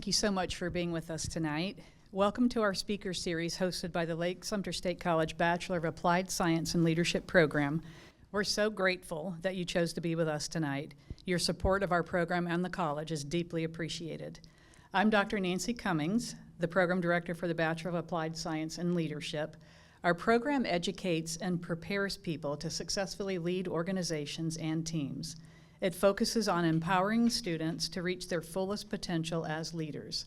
thank you so much for being with us tonight. Welcome to our speaker series hosted by the Lake-Sumter State College Bachelor of Applied Science and Leadership program. We're so grateful that you chose to be with us tonight. Your support of our program and the college is deeply appreciated. I'm Dr. Nancy Cummings, the program director for the Bachelor of Applied Science and Leadership. Our program educates and prepares people to successfully lead organizations and teams. It focuses on empowering students to reach their fullest potential as leaders.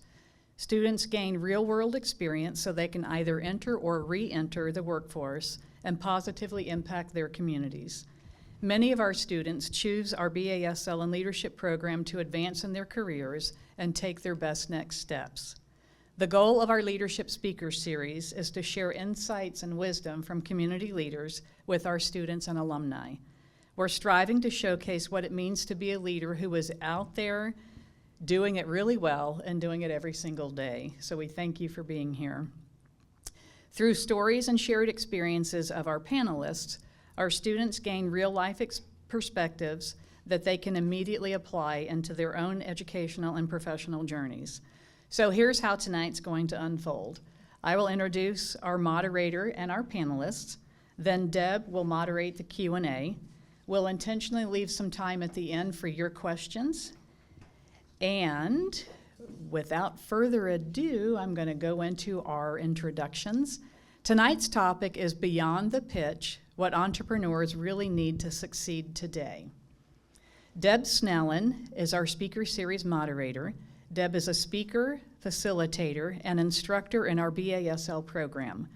Students gain real-world experience so they can either enter or re-enter the workforce and positively impact their communities. Many of our students choose our BAS-L and leadership program to advance in their careers and take their best next steps. The goal of our Leadership Speaker Series is to share insights and wisdom from community leaders with our students and alumni. We're striving to showcase what it means to be a leader who is out there doing it really well and doing it every single day. So we thank you for being here. Through stories and shared experiences of our panelists, our students gain real-life perspectives that they can immediately apply into their own educational and professional journeys. So here's how tonight's going to unfold. I will introduce our moderator and our panelists. Then Deb will moderate the Q&A. We'll intentionally leave some time at the end for your questions. And without further ado, I'm going to go into our introductions. Tonight's topic is Beyond the Pitch, What Entrepreneurs Really Need to Succeed Today. Deb Snellen is our speaker series moderator. Deb is a speaker, facilitator, and instructor in our BAS-L program.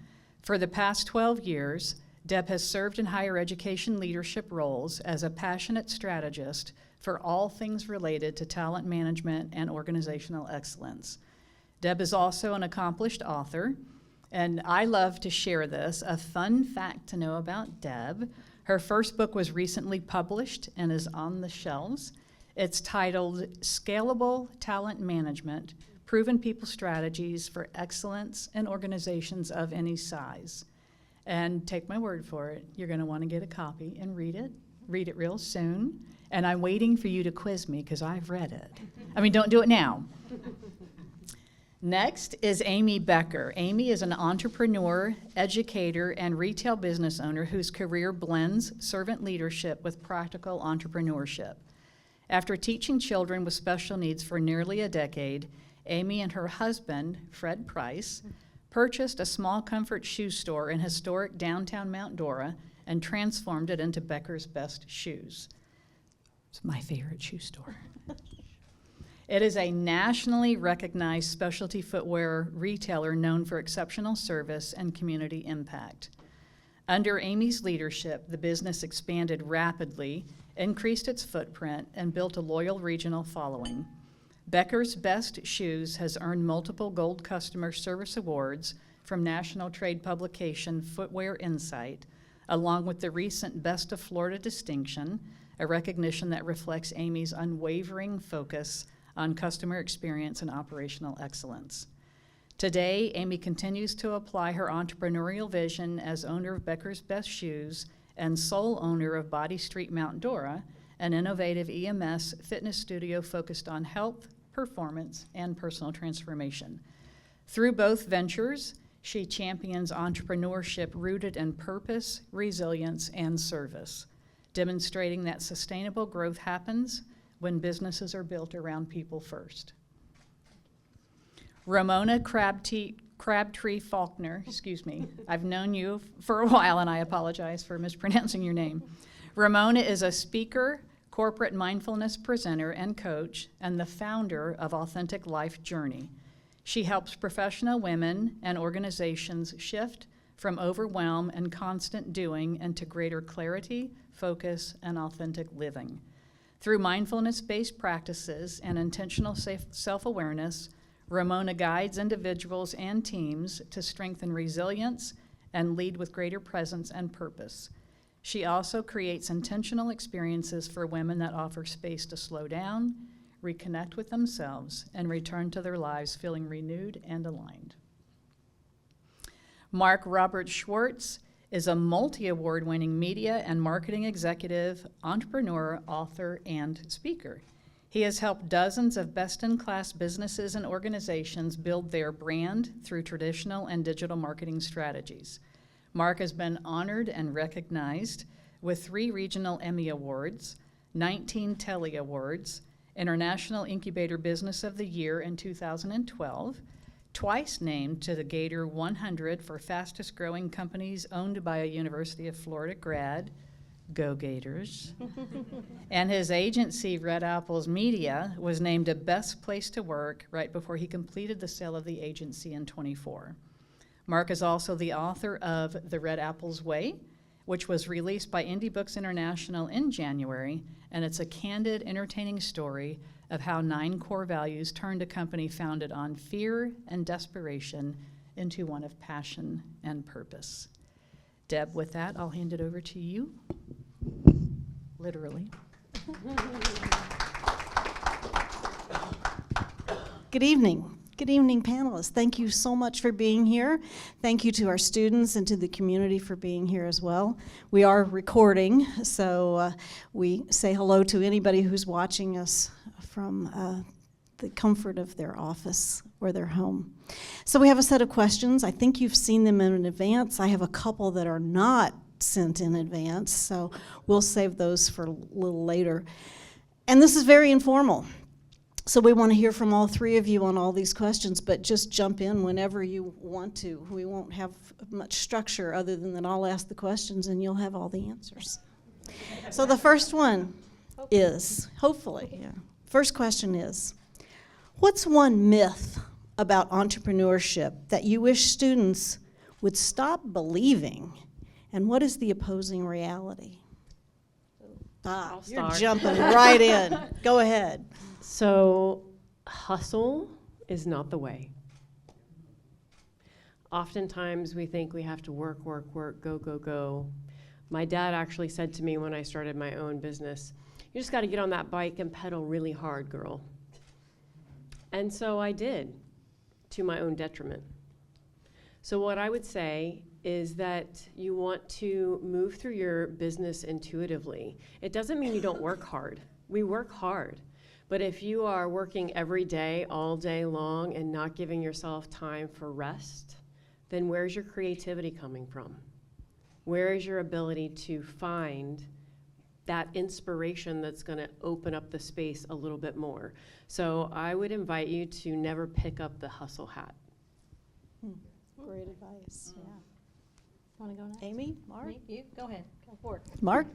For the past 12 years, Deb has served in higher education leadership roles as a passionate strategist for all things related to talent management and organizational excellence. Deb is also an accomplished author, and I love to share this. A fun fact to know about Deb: her first book was recently published and is on the shelves. It's titled Scalable Talent Management, Proven People Strategies for Excellence in Organizations of Any Size. And take my word for it, you're going to want to get a copy and read it real soon. And I'm waiting for you to quiz me because I've read it. I mean, don't do it now. Next is Amy Becker. Amy is an entrepreneur, educator, and retail business owner whose career blends servant leadership with practical entrepreneurship. After teaching children with special needs for nearly a decade, Amy and her husband, Fred Price, purchased a small comfort shoe store in historic downtown Mount Dora and transformed it into Becker's Best Shoes. It's my favorite shoe store. It is a nationally recognized specialty footwear retailer known for exceptional service and community impact. Under Amy's leadership, the business expanded rapidly, increased its footprint, and built a loyal regional following. Becker's Best Shoes has earned multiple Gold Customer Service Awards from national trade publication Footwear Insight, along with the recent Best of Florida distinction, a recognition that reflects Amy's unwavering focus on customer experience and operational excellence. Today, Amy continues to apply her entrepreneurial vision as owner of Becker's Best Shoes and sole owner of Body Street Mount Dora, an innovative EMS fitness studio focused on health, performance, and personal transformation. Through both ventures, she champions entrepreneurship rooted in purpose, resilience, and service, demonstrating that sustainable growth happens when businesses are built around people first. Ramona Crabtree Faulkner, I've known you for a while and I apologize for mispronouncing your name. Ramona is a speaker, corporate mindfulness presenter and coach, and the founder of Authentic Life Journey. She helps professional women and organizations shift from overwhelm and constant doing into greater clarity, focus, and authentic living. Through mindfulness-based practices and intentional self-awareness, Ramona guides individuals and teams to strengthen resilience and lead with greater presence and purpose. She also creates intentional experiences for women that offer space to slow down, reconnect with themselves, and return to their lives feeling renewed and aligned. Mark Robert Schwartz is a multi-award winning media and marketing executive, entrepreneur, author, and speaker. He has helped dozens of best-in-class businesses and organizations build their brand through traditional and digital marketing strategies. Mark has been honored and recognized with 3 regional Emmy Awards, 19 Telly Awards, International Incubator Business of the Year in 2012, twice named to the Gator 100 for fastest growing companies owned by a University of Florida grad, go Gators, and his agency, Red Apples Media, was named a best place to work right before he completed the sale of the agency in 24. Mark is also the author of The Red Apples Way, which was released by Indie Books International in January, and it's a candid, entertaining story of how 9 core values turned a company founded on fear and desperation into one of passion and purpose. Deb, with that, I'll hand it over to you. Literally. Good evening. Good evening, panelists. Thank you so much for being here. Thank you to our students and to the community for being here as well. We are recording, so we say hello to anybody who's watching us from the comfort of their office or their home. So we have a set of questions. I think you've seen them in advance. I have a couple that are not sent in advance, so we'll save those for a little later. And this is very informal. So we want to hear from all 3 of you on all these questions, but just jump in whenever you want to. We won't have much structure other than that I'll ask the questions and you'll have all the answers. So the first one is, hopefully, yeah. First question is, what's one myth about entrepreneurship that you wish students would stop believing, and what is the opposing reality? You're jumping right in. Go ahead. So, hustle is not the way. Oftentimes we think we have to work, go, go, go. My dad actually said to me when I started my own business, you just got to get on that bike and pedal really hard, girl. And so I did, to my own detriment. So what I would say is that you want to move through your business intuitively. It doesn't mean you don't work hard. We work hard. But if you are working every day, all day long, and not giving yourself time for rest, then where's your creativity coming from? Where is your ability to find that inspiration that's going to open up the space a little bit more? So I would invite you to never pick up the hustle hat. Great advice. Yeah. Want to go next? Amy, Mark? You go ahead. Go for it. Mark?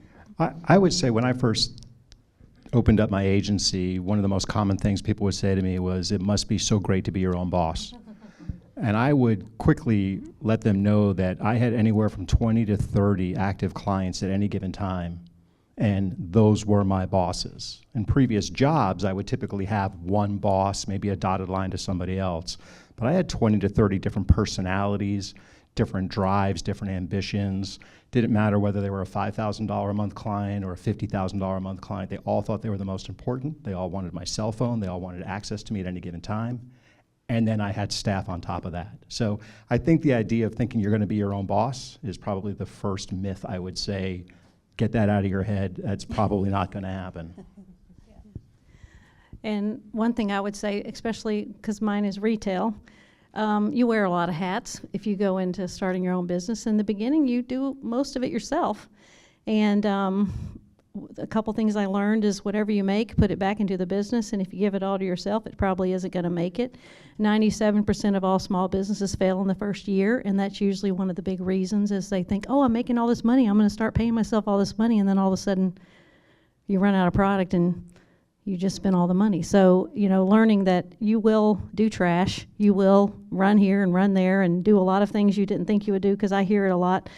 I would say when I first opened up my agency, one of the most common things people would say to me was, it must be so great to be your own boss. And I would quickly let them know that I had anywhere from 20 to 30 active clients at any given time, and those were my bosses. In previous jobs, I would typically have one boss, maybe a dotted line to somebody else, but I had 20 to 30 different personalities, different drives, different ambitions. Didn't matter whether they were a $5,000 a month client or a $50,000 a month client. They all thought they were the most important. They all wanted my cell phone. They all wanted access to me at any given time. And then I had staff on top of that. So I think the idea of thinking you're going to be your own boss is probably the first myth I would say. Get that out of your head. That's probably not going to happen. And one thing I would say, especially because mine is retail, you wear a lot of hats if you go into starting your own business. In the beginning, you do most of it yourself. And a couple things I learned is whatever you make, put it back into the business. And if you give it all to yourself, it probably isn't going to make it. 97% of all small businesses fail in the first year. And that's usually one of the big reasons is they think, oh, I'm making all this money. I'm going to start paying myself all this money. And then all of a sudden you run out of product and you just spend all the money. So, learning that you will do trash, you will run here and run there and do a lot of things you didn't think you would do, because I hear it a lot.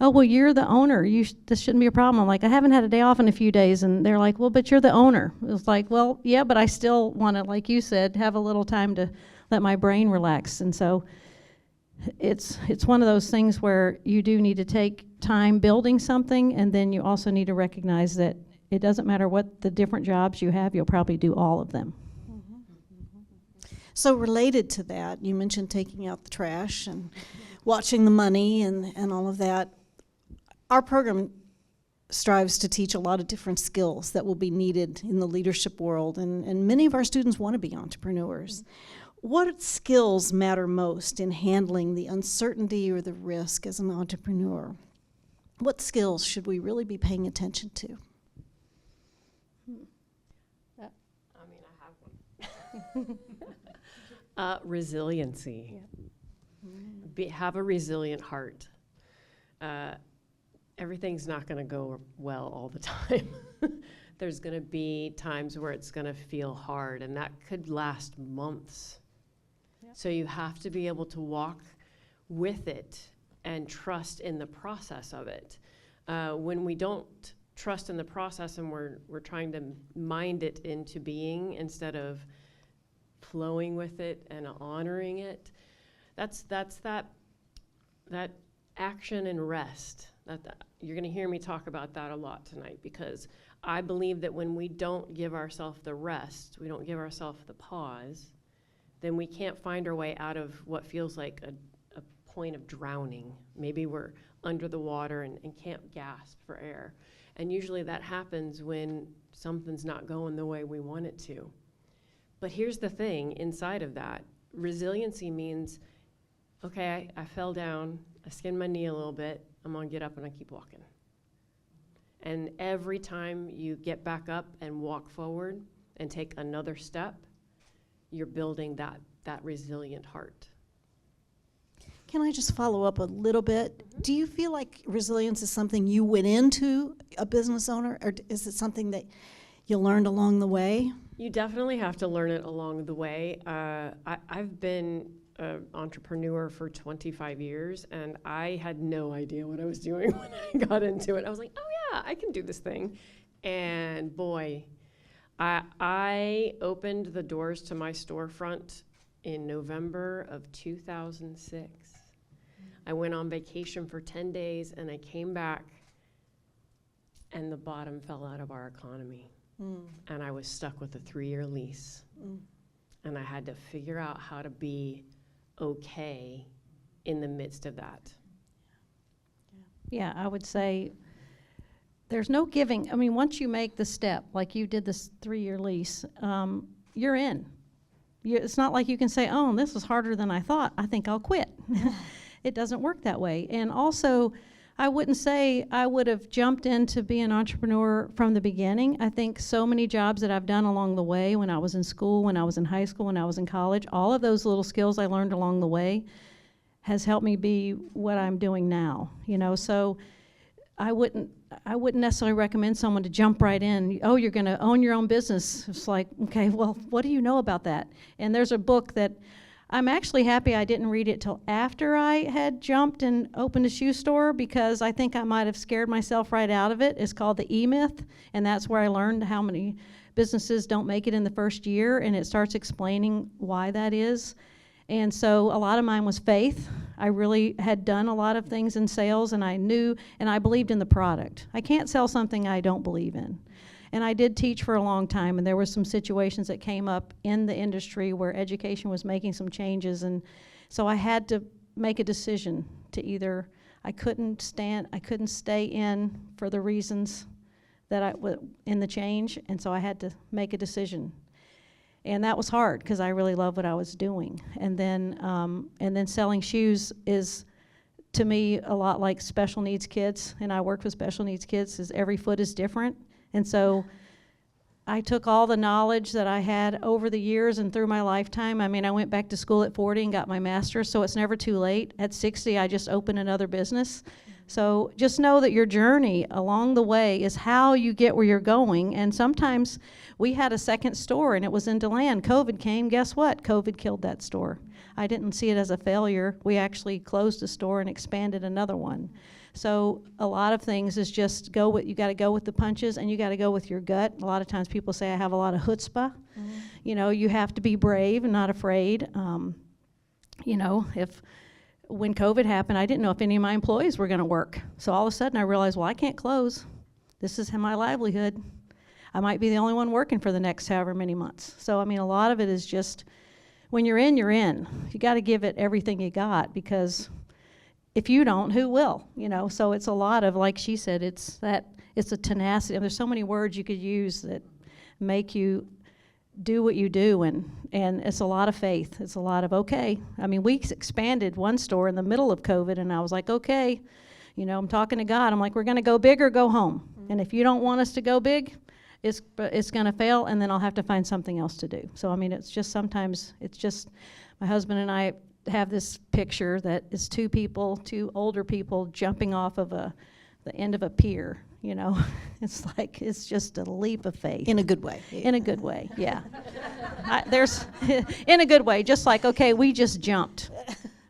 Oh, well, you're the owner. This shouldn't be a problem. I'm like, I haven't had a day off in a few days. And they're like, well, but you're the owner. It's like, well, yeah, but I still want to, like you said, have a little time to let my brain relax. And so it's one of those things where you do need to take time building something, and then you also need to recognize that it doesn't matter what the different jobs you have, you'll probably do all of them. So related to that, you mentioned taking out the trash and watching the money and all of that. Our program strives to teach a lot of different skills that will be needed in the leadership world, and many of our students want to be entrepreneurs. What skills matter most in handling the uncertainty or the risk as an entrepreneur? What skills should we really be paying attention to? I mean, I have one. Resiliency. Have a resilient heart. Everything's not going to go well all the time. There's going to be times where it's going to feel hard, and that could last months. Yep. So you have to be able to walk with it and trust in the process of it. When we don't trust in the process and we're trying to mind it into being instead of flowing with it and honoring it, that's that action and rest. You're going to hear me talk about that a lot tonight, because I believe that when we don't give ourselves the rest, we don't give ourselves the pause, then we can't find our way out of what feels like a point of drowning. Maybe we're under the water and can't gasp for air. And usually that happens when something's not going the way we want it to. But here's the thing inside of that. Resiliency means, okay, I fell down, I skinned my knee a little bit, I'm gonna get up and I keep walking. And every time you get back up and walk forward and take another step, you're building that resilient heart. Can I just follow up a little bit? Mm-hmm. Do you feel like resilience is something you went into a business owner, or is it something that you learned along the way? You definitely have to learn it along the way. I've been an entrepreneur for 25 years, and I had no idea what I was doing when I got into it. I was like, oh yeah, I can do this thing. And boy, I opened the doors to my storefront in November of 2006. I went on vacation for 10 days, and I came back, and the bottom fell out of our economy. And I was stuck with a 3-year lease. And I had to figure out how to be okay in the midst of that. Yeah, I would say there's no giving. I mean, once you make the step, like you did this 3-year lease, you're in. It's not like you can say, oh, this is harder than I thought, I think I'll quit. It doesn't work that way. And also, I wouldn't say I would have jumped into being an entrepreneur from the beginning. I think so many jobs that I've done along the way, when I was in school, when I was in high school, when I was in college, all of those little skills I learned along the way has helped me be what I'm doing now. You know, so I wouldn't necessarily recommend someone to jump right in. Oh, you're going to own your own business. It's like, okay, well, what do you know about that? And there's a book that I'm actually happy I didn't read it till after I had jumped and opened a shoe store, because I think I might have scared myself right out of it. It's called The E-Myth, and that's where I learned how many businesses don't make it in the first year, and it starts explaining why that is. And so a lot of mine was faith. I really had done a lot of things in sales, and I knew and I believed in the product. I can't sell something I don't believe in. And I did teach for a long time, and there were some situations that came up in the industry where education was making some changes, and so I had to make a decision to either, I couldn't stay in for the reasons that in the change, and so I had to make a decision. And that was hard, because I really love what I was doing. And then selling shoes is, to me, a lot like special needs kids, and I worked with special needs kids, because every foot is different. And so I took all the knowledge that I had over the years and through my lifetime. I mean, I went back to school at 40 and got my master's, so it's never too late. At 60, I just opened another business. So just know that your journey along the way is how you get where you're going. And sometimes we had a second store, and it was in DeLand. COVID came. Guess what? COVID killed that store. I didn't see it as a failure. We actually closed a store and expanded another one. So a lot of things is just you got to go with the punches, and you got to go with your gut. A lot of times people say I have a lot of chutzpah. Mm-hmm. You know, you have to be brave and not afraid. You know, when COVID happened, I didn't know if any of my employees were going to work. So all of a sudden I realized, well, I can't close. This is my livelihood. I might be the only one working for the next however many months. So, I mean, a lot of it is just, when you're in, you're in. You got to give it everything you got, because if you don't, who will? You know, so it's a lot of, like she said, it's that it's a tenacity. There's so many words you could use that make you do what you do, and it's a lot of faith. It's a lot of, okay. I mean, we expanded one store in the middle of COVID, and I was like, okay, you know, I'm talking to God. I'm like, we're going to go big or go home. And if you don't want us to go big, it's going to fail, and then I'll have to find something else to do. So, I mean, it's just sometimes, it's just, my husband and I have this picture that is two older people jumping off of the end of a pier, you know. It's like, it's just a leap of faith. In a good way. In a good way, yeah. In a good way, just like, okay, we just jumped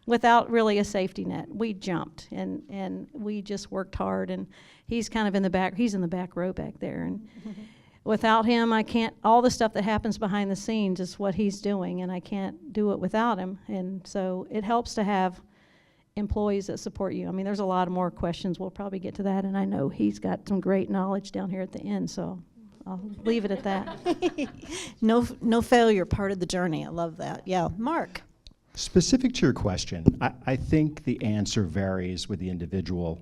without really a safety net. We jumped, and we just worked hard, and he's kind of in the back row back there, and without him, I can't, all the stuff that happens behind the scenes is what he's doing, and I can't do it without him. And so it helps to have employees that support you. I mean, there's a lot of more questions. We'll probably get to that, and I know he's got some great knowledge down here at the end, so I'll leave it at that. No failure, part of the journey. I love that. Yeah, Mark. Specific to your question, I think the answer varies with the individual.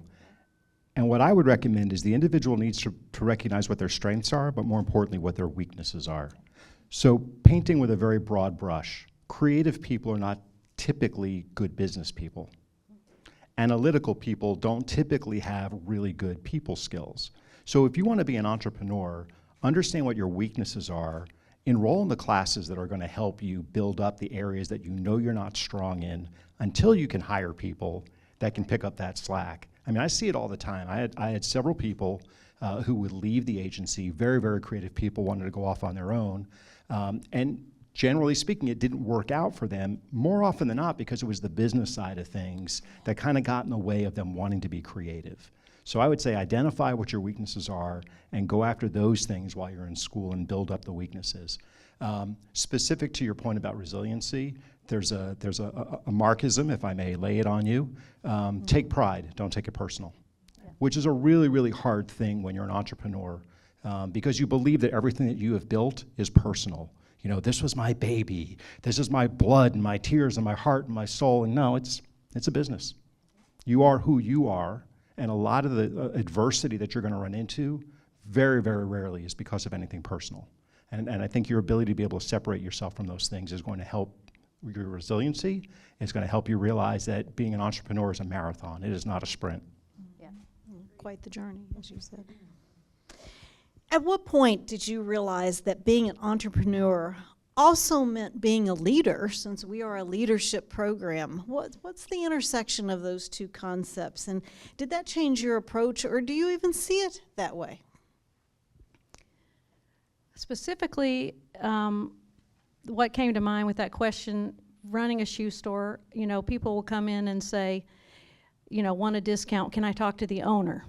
And what I would recommend is the individual needs to recognize what their strengths are, but more importantly, what their weaknesses are. So painting with a very broad brush, creative people are not typically good business people. Analytical people don't typically have really good people skills. So if you want to be an entrepreneur, understand what your weaknesses are, enroll in the classes that are going to help you build up the areas that you know you're not strong in until you can hire people that can pick up that slack. I mean, I see it all the time. I had several people who would leave the agency, very, very creative people, wanted to go off on their own. And generally speaking, it didn't work out for them, more often than not because it was the business side of things that kind of got in the way of them wanting to be creative. So I would say identify what your weaknesses are and go after those things while you're in school and build up the weaknesses. Specific to your point about resiliency, there's a Marxism, if I may lay it on you. Take pride, don't take it personal, which is a really, really hard thing when you're an entrepreneur because you believe that everything that you have built is personal. You know, this was my baby, this is my blood and my tears and my heart and my soul, and no, it's a business. You are who you are, and a lot of the adversity that you're going to run into very, very rarely is because of anything personal. And I think your ability to be able to separate yourself from those things is going to help your resiliency. It's going to help you realize that being an entrepreneur is a marathon. It is not a sprint. Yeah, quite the journey, as you said. At what point did you realize that being an entrepreneur also meant being a leader, since we are a leadership program? What's the intersection of those two concepts? And did that change your approach, or do you even see it that way? Specifically, what came to mind with that question, running a shoe store, you know, people will come in and say, you know, want a discount, can I talk to the owner?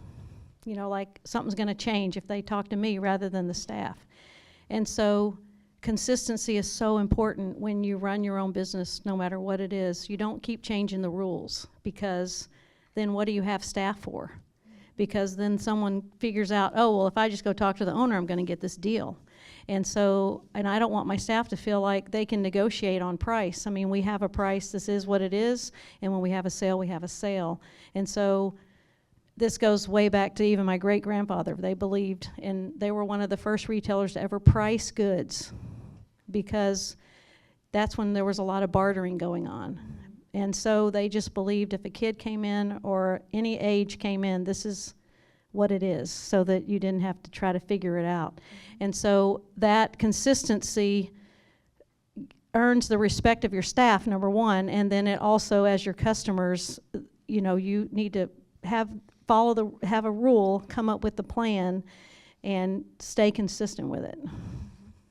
You know, like something's going to change if they talk to me rather than the staff. And so consistency is so important when you run your own business, no matter what it is. You don't keep changing the rules, because then what do you have staff for? Because then someone figures out, oh, well, if I just go talk to the owner, I'm going to get this deal. And so, and I don't want my staff to feel like they can negotiate on price. I mean, we have a price, this is what it is, and when we have a sale, we have a sale. And so this goes way back to even my great-grandfather. They believed, and they were one of the first retailers to ever price goods, because that's when there was a lot of bartering going on. And so they just believed if a kid came in or any age came in, this is what it is, so that you didn't have to try to figure it out. And so that consistency earns the respect of your staff, number one, and then it also, as your customers, you know, you need to have a rule, come up with the plan, and stay consistent with it.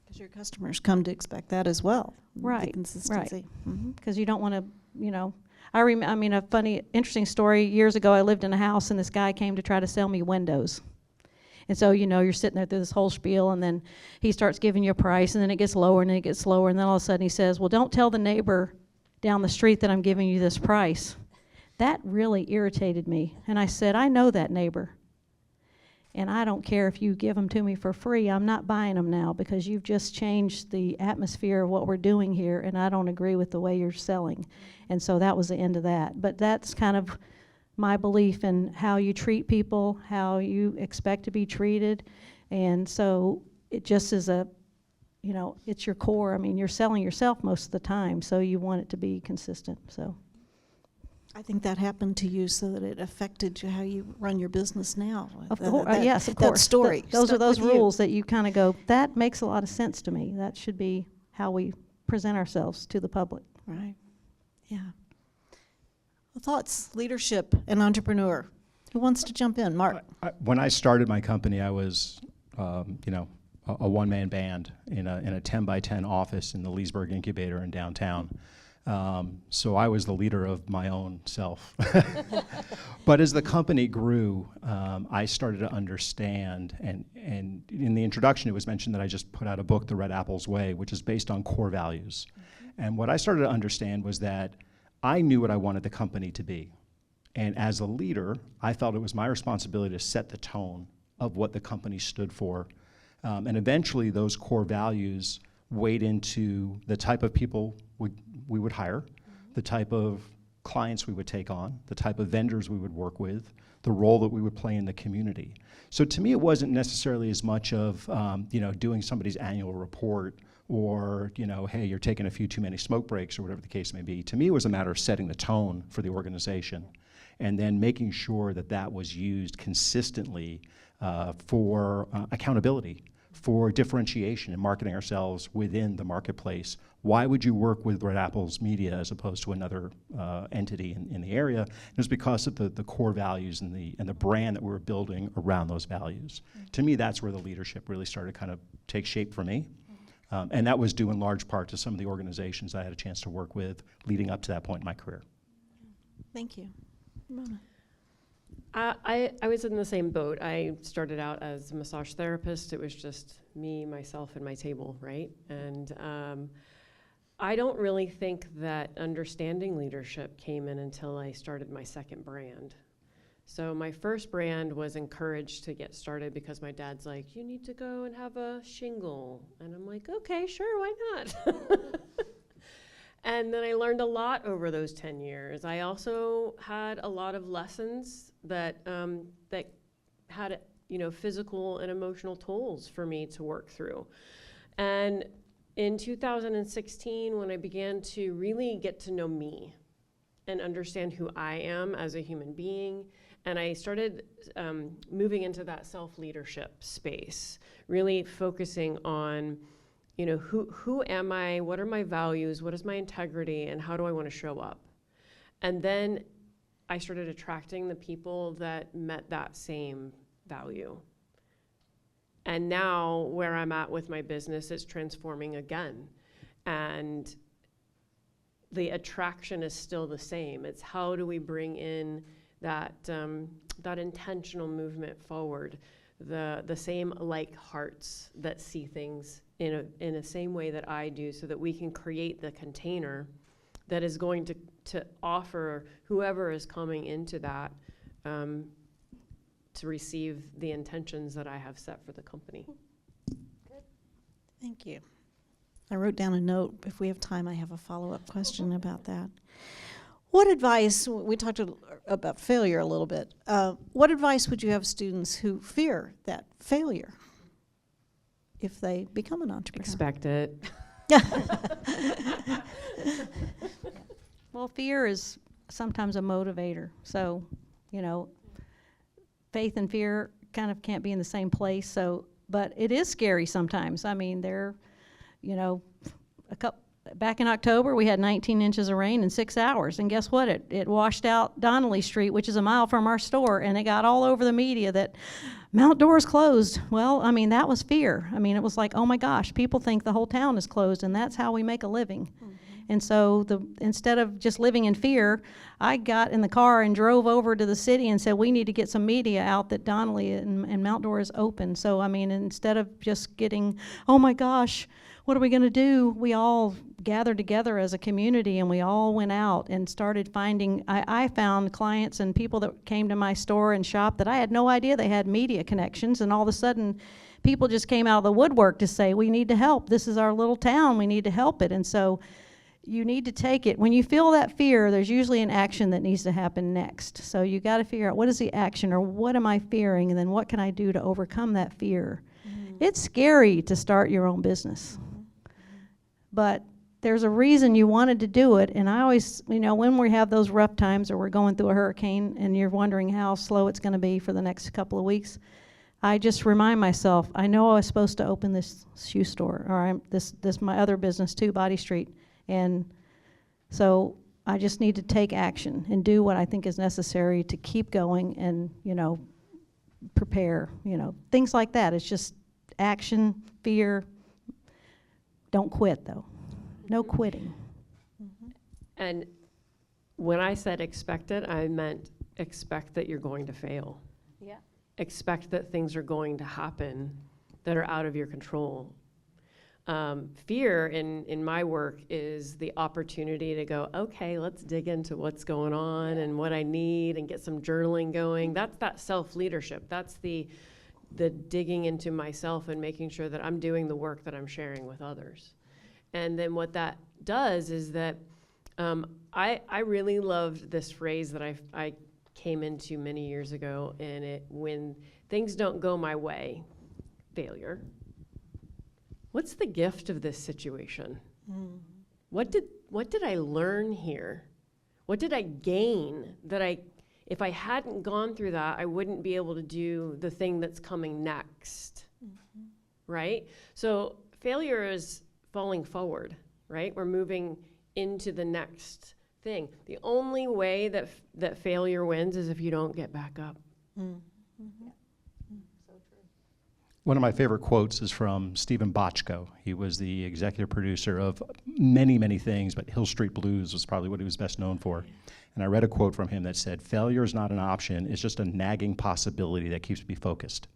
Because your customers come to expect that as well. Right, the consistency. right. Because you don't want to, you know, I mean, a funny, interesting story, years ago I lived in a house and this guy came to try to sell me windows. And so, you know, you're sitting there through this whole spiel, and then he starts giving you a price, and then it gets lower, and then it gets lower, and then all of a sudden he says, well, don't tell the neighbor down the street that I'm giving you this price. That really irritated me. And I said, I know that neighbor, and I don't care if you give them to me for free. I'm not buying them now, because you've just changed the atmosphere of what we're doing here, and I don't agree with the way you're selling. And so that was the end of that. But that's kind of my belief in how you treat people, how you expect to be treated. And so it just is a, you know, it's your core. I mean, you're selling yourself most of the time, so you want it to be consistent, so. I think that happened to you so that it affected you, how you run your business now. Of course, yes, of that course. story Those are stuck those with you. rules that you kind of go, that makes a lot of sense to me. That should be how we present ourselves to the public. Right, yeah. Well, thoughts, leadership, and entrepreneur. Who wants to jump in? Mark? When I started my company, I was, you know, a one-man band in a 10-by-10 office in the Leesburg Incubator in downtown. So I was the leader of my own self. But as the company grew, I started to understand, and in the introduction it was mentioned that I just put out a book, The Red Apple's Way, which is based on core values. And what I started to understand was that I knew what I wanted the company to be. And as a leader, I felt it was my responsibility to set the tone of what the company stood for. And eventually those core values weighed into the type of people we would hire, the type of clients we would take on, the type of vendors we would work with, the role that we would play in the community. So to me, it wasn't necessarily as much of you know, doing somebody's annual report or, you know, hey, you're taking a few too many smoke breaks or whatever the case may be. To me, it was a matter of setting the tone for the organization and then making sure that that was used consistently for accountability, for differentiation and marketing ourselves within the marketplace. Why would you work with Red Apple's media as opposed to another entity in the area? It was because of the core values and the brand that we were building around those values. To me, that's where the leadership really started to kind of take shape for me. And that was due in large part to some of the organizations I had a chance to work with leading up to that point in my career. Thank you. Ramona? I was in the same boat. I started out as a massage therapist. It was just me, myself, and my table, right? And I don't really think that understanding leadership came in until I started my second brand. So my first brand was encouraged to get started because my dad's like, you need to go and have a shingle. And I'm like, okay, sure, why not? And then I learned a lot over those 10 years. I also had a lot of lessons that that had, you know, physical and emotional tolls for me to work through. And in 2016, when I began to really get to know me and understand who I am as a human being, and I started moving into that self-leadership space, really focusing on, you know, who am I, what are my values, what is my integrity, and how do I want to show up? And then I started attracting the people that met that same value. And now where I'm at with my business is transforming again. And the attraction is still the same. It's how do we bring in that, that intentional movement forward, the same like hearts that see things in the same way that I do, so that we can create the container that is going to offer whoever is coming into that to receive the intentions that I have set for the company. Good. Thank you. I wrote down a note. If we have time, I have a follow-up question about that. What advice, we talked about failure a little bit, what advice would you have students who fear that failure if they become an entrepreneur? Expect it. Well, fear is sometimes a motivator. So, you know, faith and fear kind of can't be in the same place. So, but it is scary sometimes. I mean, you know, back in October, we had 19 inches of rain in 6 hours. And guess what? It washed out Donnelly Street, which is a mile from our store. And it got all over the media that Mount Dora's closed. Well, I mean, that was fear. I mean, it was like, oh my gosh, people think the whole town is closed, and that's how we make a living. Mm-hmm. And so instead of just living in fear, I got in the car and drove over to the city and said, we need to get some media out that Donnelly and Mount Dora is open. So, I mean, instead of just getting, oh my gosh, what are we going to do? We all gathered together as a community, and we all went out and started finding, I found clients and people that came to my store and shop that I had no idea they had media connections, and all of a sudden people just came out of the woodwork to say, we need to help. This is our little town. We need to help it. And so you need to take it. When you feel that fear, there's usually an action that needs to happen next. So you got to figure out, what is the action, or what am I fearing, and then what can I do to overcome that fear? It's scary to start your own business, but there's a reason you wanted to do it. And I always, when we have those rough times, or we're going through a hurricane and you're wondering how slow it's going to be for the next couple of weeks, I just remind myself, I know I was supposed to open this shoe store, or this my other business too, Body Street. And so I just need to take action and do what I think is necessary to keep going and, prepare, things like that. It's just action, fear. Don't quit, though. No quitting. And when I said expect it, I meant expect that you're going to fail. Yeah. Expect that things are going to happen that are out of your control. Fear in my work is the opportunity to go, okay, let's dig into what's going on and what I need, and get some journaling going. That's that self-leadership. That's the digging into myself and making sure that I'm doing the work that I'm sharing with others. And then what that does is that I really loved this phrase that I came into many years ago, and when things don't go my way, failure. What's the gift of this situation? What did I learn here? What did I gain that if I hadn't gone through that, I wouldn't be able to do the thing that's coming next, right? So failure is falling forward, right? We're moving into the next thing. The only way that failure wins is if you don't get back up. One of my favorite quotes is from Stephen Bochco. He was the executive producer of many, many things, but Hill Street Blues was probably what he was best known for. And I read a quote from him that said, "Failure is not an option, it's just a nagging possibility that keeps me focused."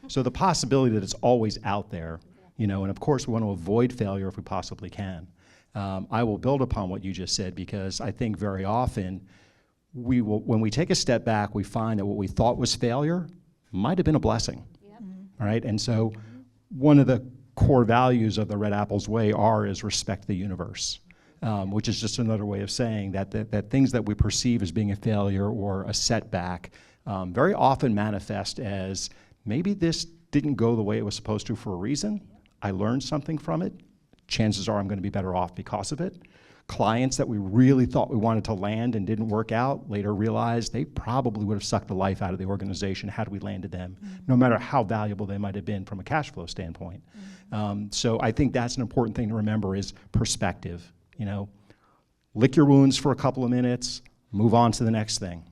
So the possibility that it's always out there, and of course we want to avoid failure if we possibly can. I will build upon what you just said, because I think very often when we take a step back, we find that what we thought was failure might have been a blessing. All right, and so one of the core values of the Red Apples Way is respect the universe, which is just another way of saying that things that we perceive as being a failure or a setback very often manifest as, maybe this didn't go the way it was supposed to for a reason. I learned something from it. Chances are I'm going to be better off because of it. Clients that we really thought we wanted to land and didn't work out later realized they probably would have sucked the life out of the organization had we landed them, no matter how valuable they might have been from a cash flow standpoint. So I think that's an important thing to remember, is perspective. Lick your wounds for a couple of minutes, move on to the next thing.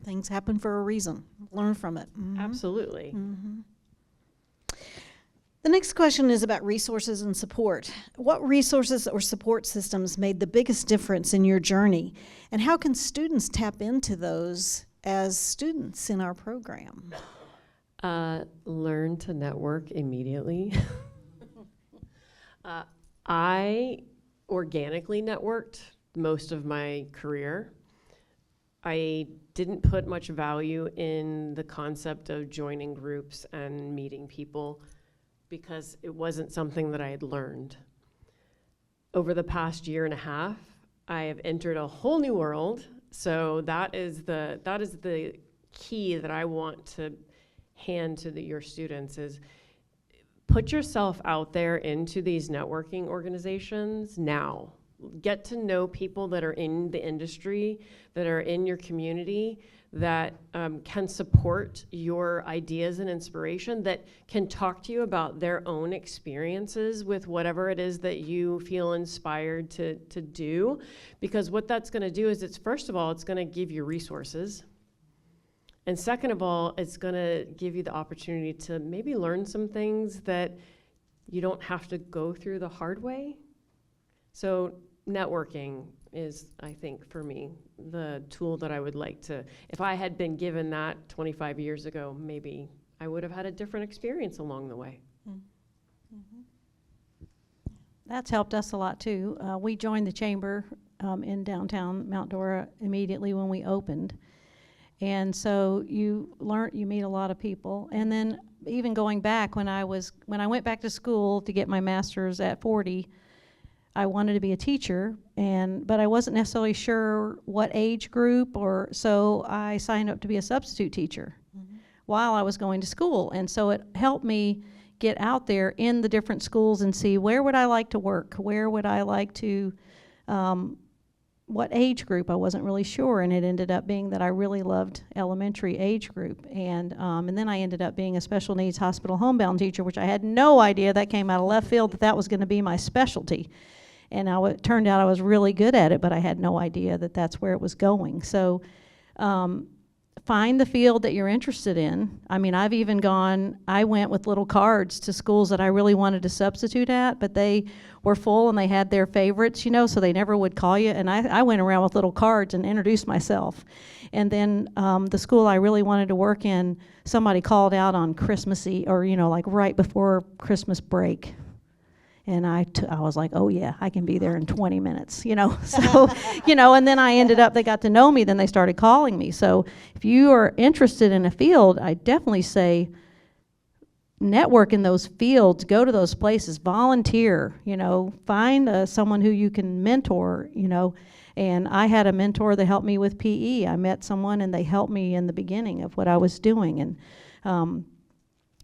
Things happen for a reason. Learn from it. Absolutely. The next question is about resources and support. What resources or support systems made the biggest difference in your journey? And how can students tap into those as students in our program? Learn to network immediately. I organically networked most of my career. I didn't put much value in the concept of joining groups and meeting people, because it wasn't something that I had learned. Over the past year and a half, I have entered a whole new world. So that is the key that I want to hand to your students, is put yourself out there into these networking organizations now. Get to know people that are in the industry, that are in your community, that can support your ideas and inspiration, that can talk to you about their own experiences with whatever it is that you feel inspired to do. Because what that's going to do is, first of all, it's going to give you resources. And second of all, it's going to give you the opportunity to maybe learn some things that you don't have to go through the hard way. So networking is, I think, for me, the tool that I would like to, if I had been given that 25 years ago, maybe I would have had a different experience along the way. That's helped us a lot too. We joined the chamber in downtown Mount Dora immediately when we opened. And so you meet a lot of people. And then even going back, when I went back to school to get my master's at 40, I wanted to be a teacher, but I wasn't necessarily sure what age group, or so I signed up to be a substitute teacher while I was going to school. And so it helped me get out there in the different schools and see where would I like to work, where would I like to, what age group I wasn't really sure, and it ended up being that I really loved elementary age group. And then I ended up being a special needs hospital homebound teacher, which I had no idea, that came out of left field, that was going to be my specialty. And it turned out I was really good at it, but I had no idea that that's where it was going. So find the field that you're interested in. I mean, I went with little cards to schools that I really wanted to substitute at, but they were full and they had their favorites, so they never would call you. And I went around with little cards and introduced myself. And then the school I really wanted to work in, somebody called out on Christmas Eve, or, like right before Christmas break. And I was like, oh yeah, I can be there in 20 minutes, So, and then they got to know me, then they started calling me. So if you are interested in a field, I definitely say network in those fields, go to those places, volunteer, find someone who you can mentor, And I had a mentor that helped me with PE. I met someone and they helped me in the beginning of what I was doing. And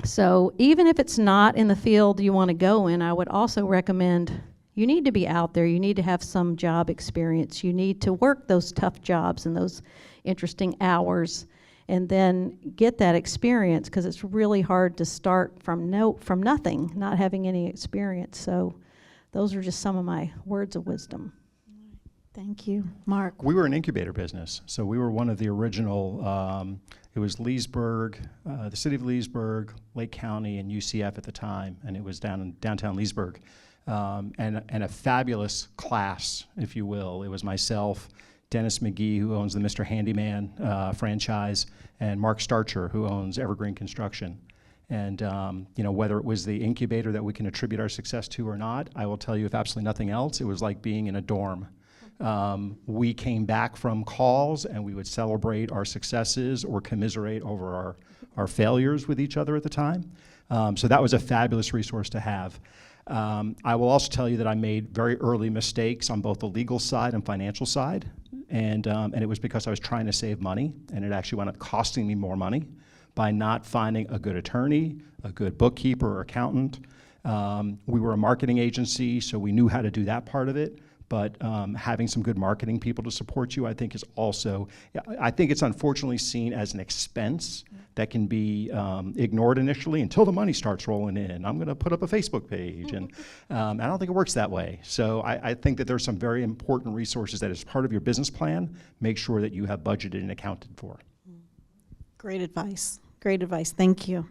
so even if it's not in the field you want to go in, I would also recommend you need to be out there. You need to have some job experience. You need to work those tough jobs and those interesting hours, and then get that experience, because it's really hard to start from nothing, not having any experience. So those are just some of my words of wisdom. Thank you. Mark? We were an incubator business, so we were one of the original, it was Leesburg, the city of Leesburg, Lake County, and UCF at the time, and it was down in downtown Leesburg. And a fabulous class, if you will. It was myself, Dennis McGee, who owns the Mr. Handyman franchise, and Mark Starcher, who owns Evergreen Construction. And whether it was the incubator that we can attribute our success to or not, I will tell you, if absolutely nothing else, it was like being in a dorm. We came back from calls and we would celebrate our successes or commiserate over our failures with each other at the time. So that was a fabulous resource to have. I will also tell you that I made very early mistakes on both the legal side and financial side. And it was because I was trying to save money, and it actually wound up costing me more money by not finding a good attorney, a good bookkeeper or accountant. We were a marketing agency, so we knew how to do that part of it. But having some good marketing people to support you, I think, is also, I think it's unfortunately seen as an expense that can be ignored initially until the money starts rolling in. I'm going to put up a Facebook page, and I don't think it works that way. So I think that there's some very important resources that, as part of your business plan, make sure that you have budgeted and accounted for. Great advice. Great advice. Thank you.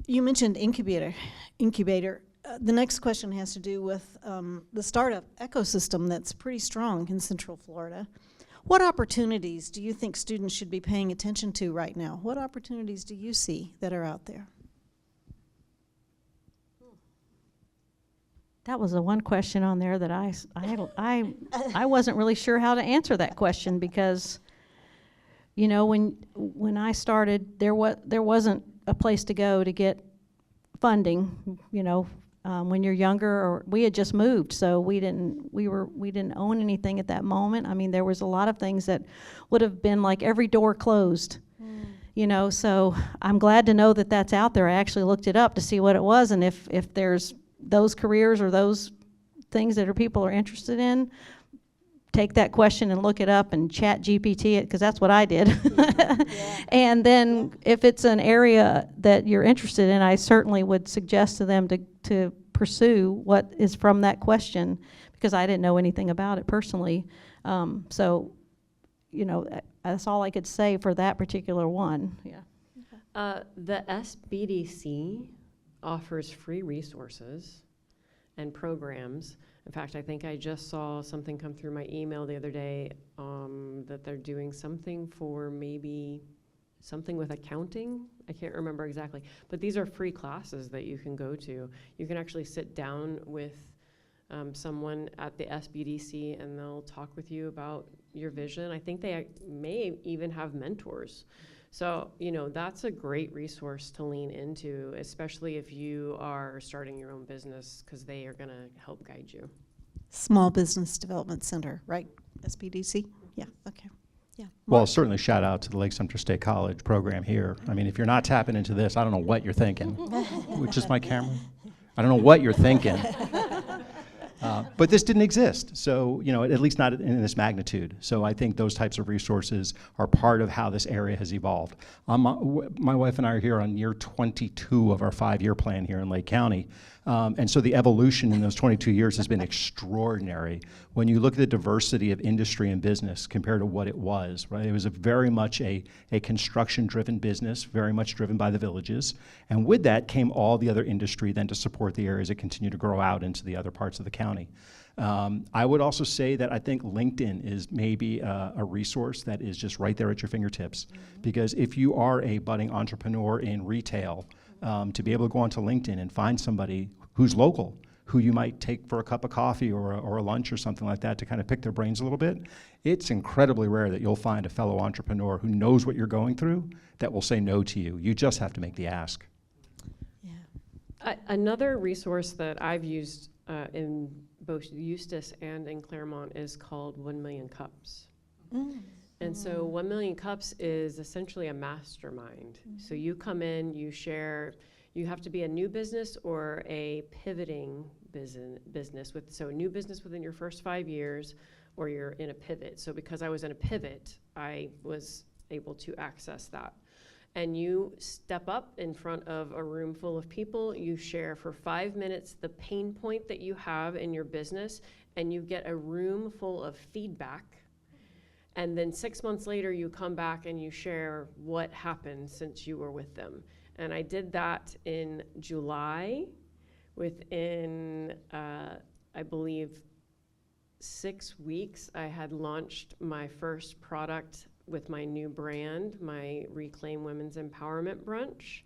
You mentioned incubator. The next question has to do with the startup ecosystem that's pretty strong in Central Florida. What opportunities do you think students should be paying attention to right now? What opportunities do you see that are out there? That was the one question on there that I wasn't really sure how to answer that question, because when I started, there wasn't a place to go to get funding, when you're younger, or we had just moved, so we didn't own anything at that moment. I mean, there was a lot of things that would have been like every door closed, so I'm glad to know that that's out there. I actually looked it up to see what it was, and if there's those careers or those things that people are interested in, take that question and look it up and chat GPT it, because that's what I did. And then if it's an area that you're interested in, I certainly would suggest to them to pursue what is from that question, because I didn't know anything about it personally. So, that's all I could say for that particular one. Yeah. The SBDC offers free resources and programs. In fact, I think I just saw something come through my email the other day that they're doing something for maybe something with accounting. I can't remember exactly. But these are free classes that you can go to. You can actually sit down with someone at the SBDC and they'll talk with you about your vision. I think they may even have mentors. So, that's a great resource to lean into, especially if you are starting your own business, because they are going to help guide you. Small Business Development Center, right? SBDC? Yeah, okay. Yeah. Well, certainly shout out to the Lake-Sumter State College program here. I mean, if you're not tapping into this, I don't know what you're thinking. Which is my camera? I don't know what you're thinking. But this didn't exist, so, at least not in this magnitude. So I think those types of resources are part of how this area has evolved. My wife and I are here on year 22 of our 5-year plan here in Lake County. And so the evolution in those 22 years has been extraordinary. When you look at the diversity of industry and business compared to what it was, right? It was very much a construction-driven business, very much driven by the villages. And with that came all the other industry then to support the areas that continue to grow out into the other parts of the county. I would also say that I think LinkedIn is maybe a resource that is just right there at your fingertips. Because if you are a budding entrepreneur in retail, to be able to go onto LinkedIn and find somebody who's local, who you might take for a cup of coffee or a lunch or something like that to kind of pick their brains a little bit, it's incredibly rare that you'll find a fellow entrepreneur who knows what you're going through that will say no to you. You just have to make the ask. Yeah. Another resource that I've used in both Eustis and in Claremont is called 1 Million Cups. And so 1 Million Cups is essentially a mastermind. So you come in, you share, you have to be a new business or a pivoting business with, so a new business within your first 5 years, or you're in a pivot. So because I was in a pivot, I was able to access that. And you step up in front of a room full of people, you share for 5 minutes the pain point that you have in your business, and you get a room full of feedback. And then 6 months later, you come back and you share what happened since you were with them. And I did that in July. Within, I believe, 6 weeks, I had launched my first product with my new brand, my Reclaim Women's Empowerment Brunch,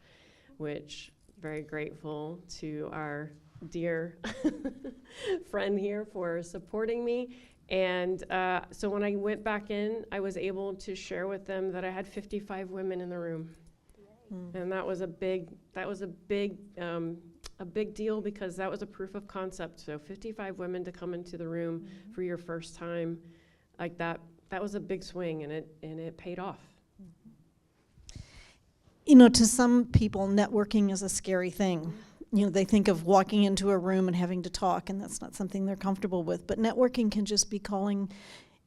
which very grateful to our dear friend here for supporting me. And so when I went back in, I was able to share with them that I had 55 women in the room. And that was a big deal, because that was a proof of concept. So 55 women to come into the room for your first time, like that was a big swing, and it paid off. To some people, networking is a scary thing. They think of walking into a room and having to talk, and that's not something they're comfortable with. But networking can just be calling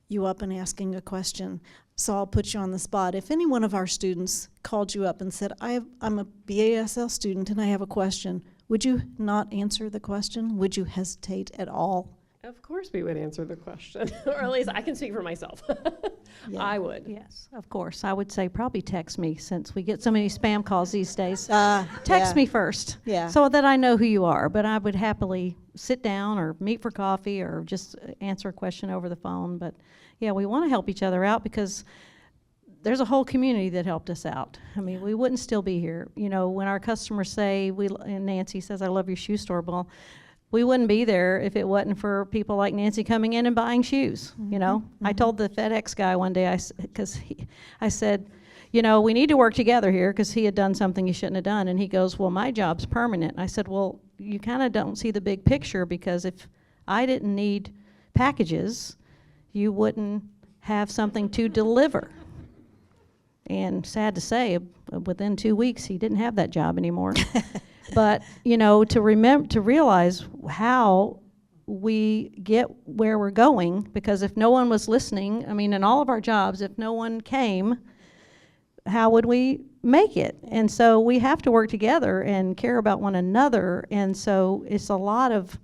you up and asking a question. So I'll put you on the spot. If any one of our students called you up and said, I'm a BAS-L student and I have a question, would you not answer the question? Would you hesitate at all? Of course we would answer the question, or at least I can speak for myself. Yeah. I would. Yes, of course. I would say probably text me, since we get so many spam calls these days. Yeah. Text me first, Yeah. so that I know who you are. But I would happily sit down or meet for coffee or just answer a question over the phone. But yeah, we want to help each other out, because there's a whole community that helped us out. I mean, we wouldn't still be here. When our customers say, and Nancy says, I love your shoe store, well, we wouldn't be there if it wasn't for people like Nancy coming in and buying shoes. I told the FedEx guy one day, I said, we need to work together here, because he had done something he shouldn't have done. And he goes, well, my job's permanent. And I said, well, you kind of don't see the big picture, because if I didn't need packages, you wouldn't have something to deliver. And sad to say, within 2 weeks, he didn't have that job anymore. But, to realize how we get where we're going, because if no one was listening, in all of our jobs, if no one came, how would we make it? And so we have to work together and care about one another. And so it's a lot of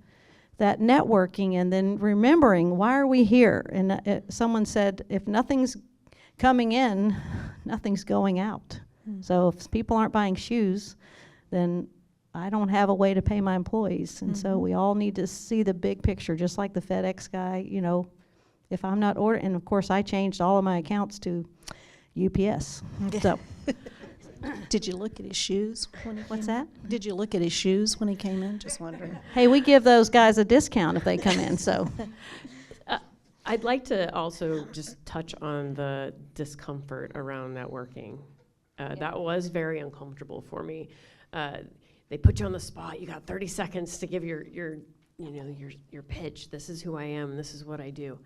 that networking, and then remembering, why are we here? And someone said, if nothing's coming in, nothing's going out. So if people aren't buying shoes, then I don't have a way to pay my employees. And so we all need to see the big picture, just like the FedEx guy. If I'm not ordering, and of course I changed all of my accounts to UPS. So Did you look at his shoes when he what's came that? in? Did you look at his shoes when he came in? Just wondering. Hey, we give those guys a discount if they come in, so. I'd like to also just touch on the discomfort around networking. That was very uncomfortable for me. They put you on the spot. You got 30 seconds to give your pitch. This is who I am. This is what I do.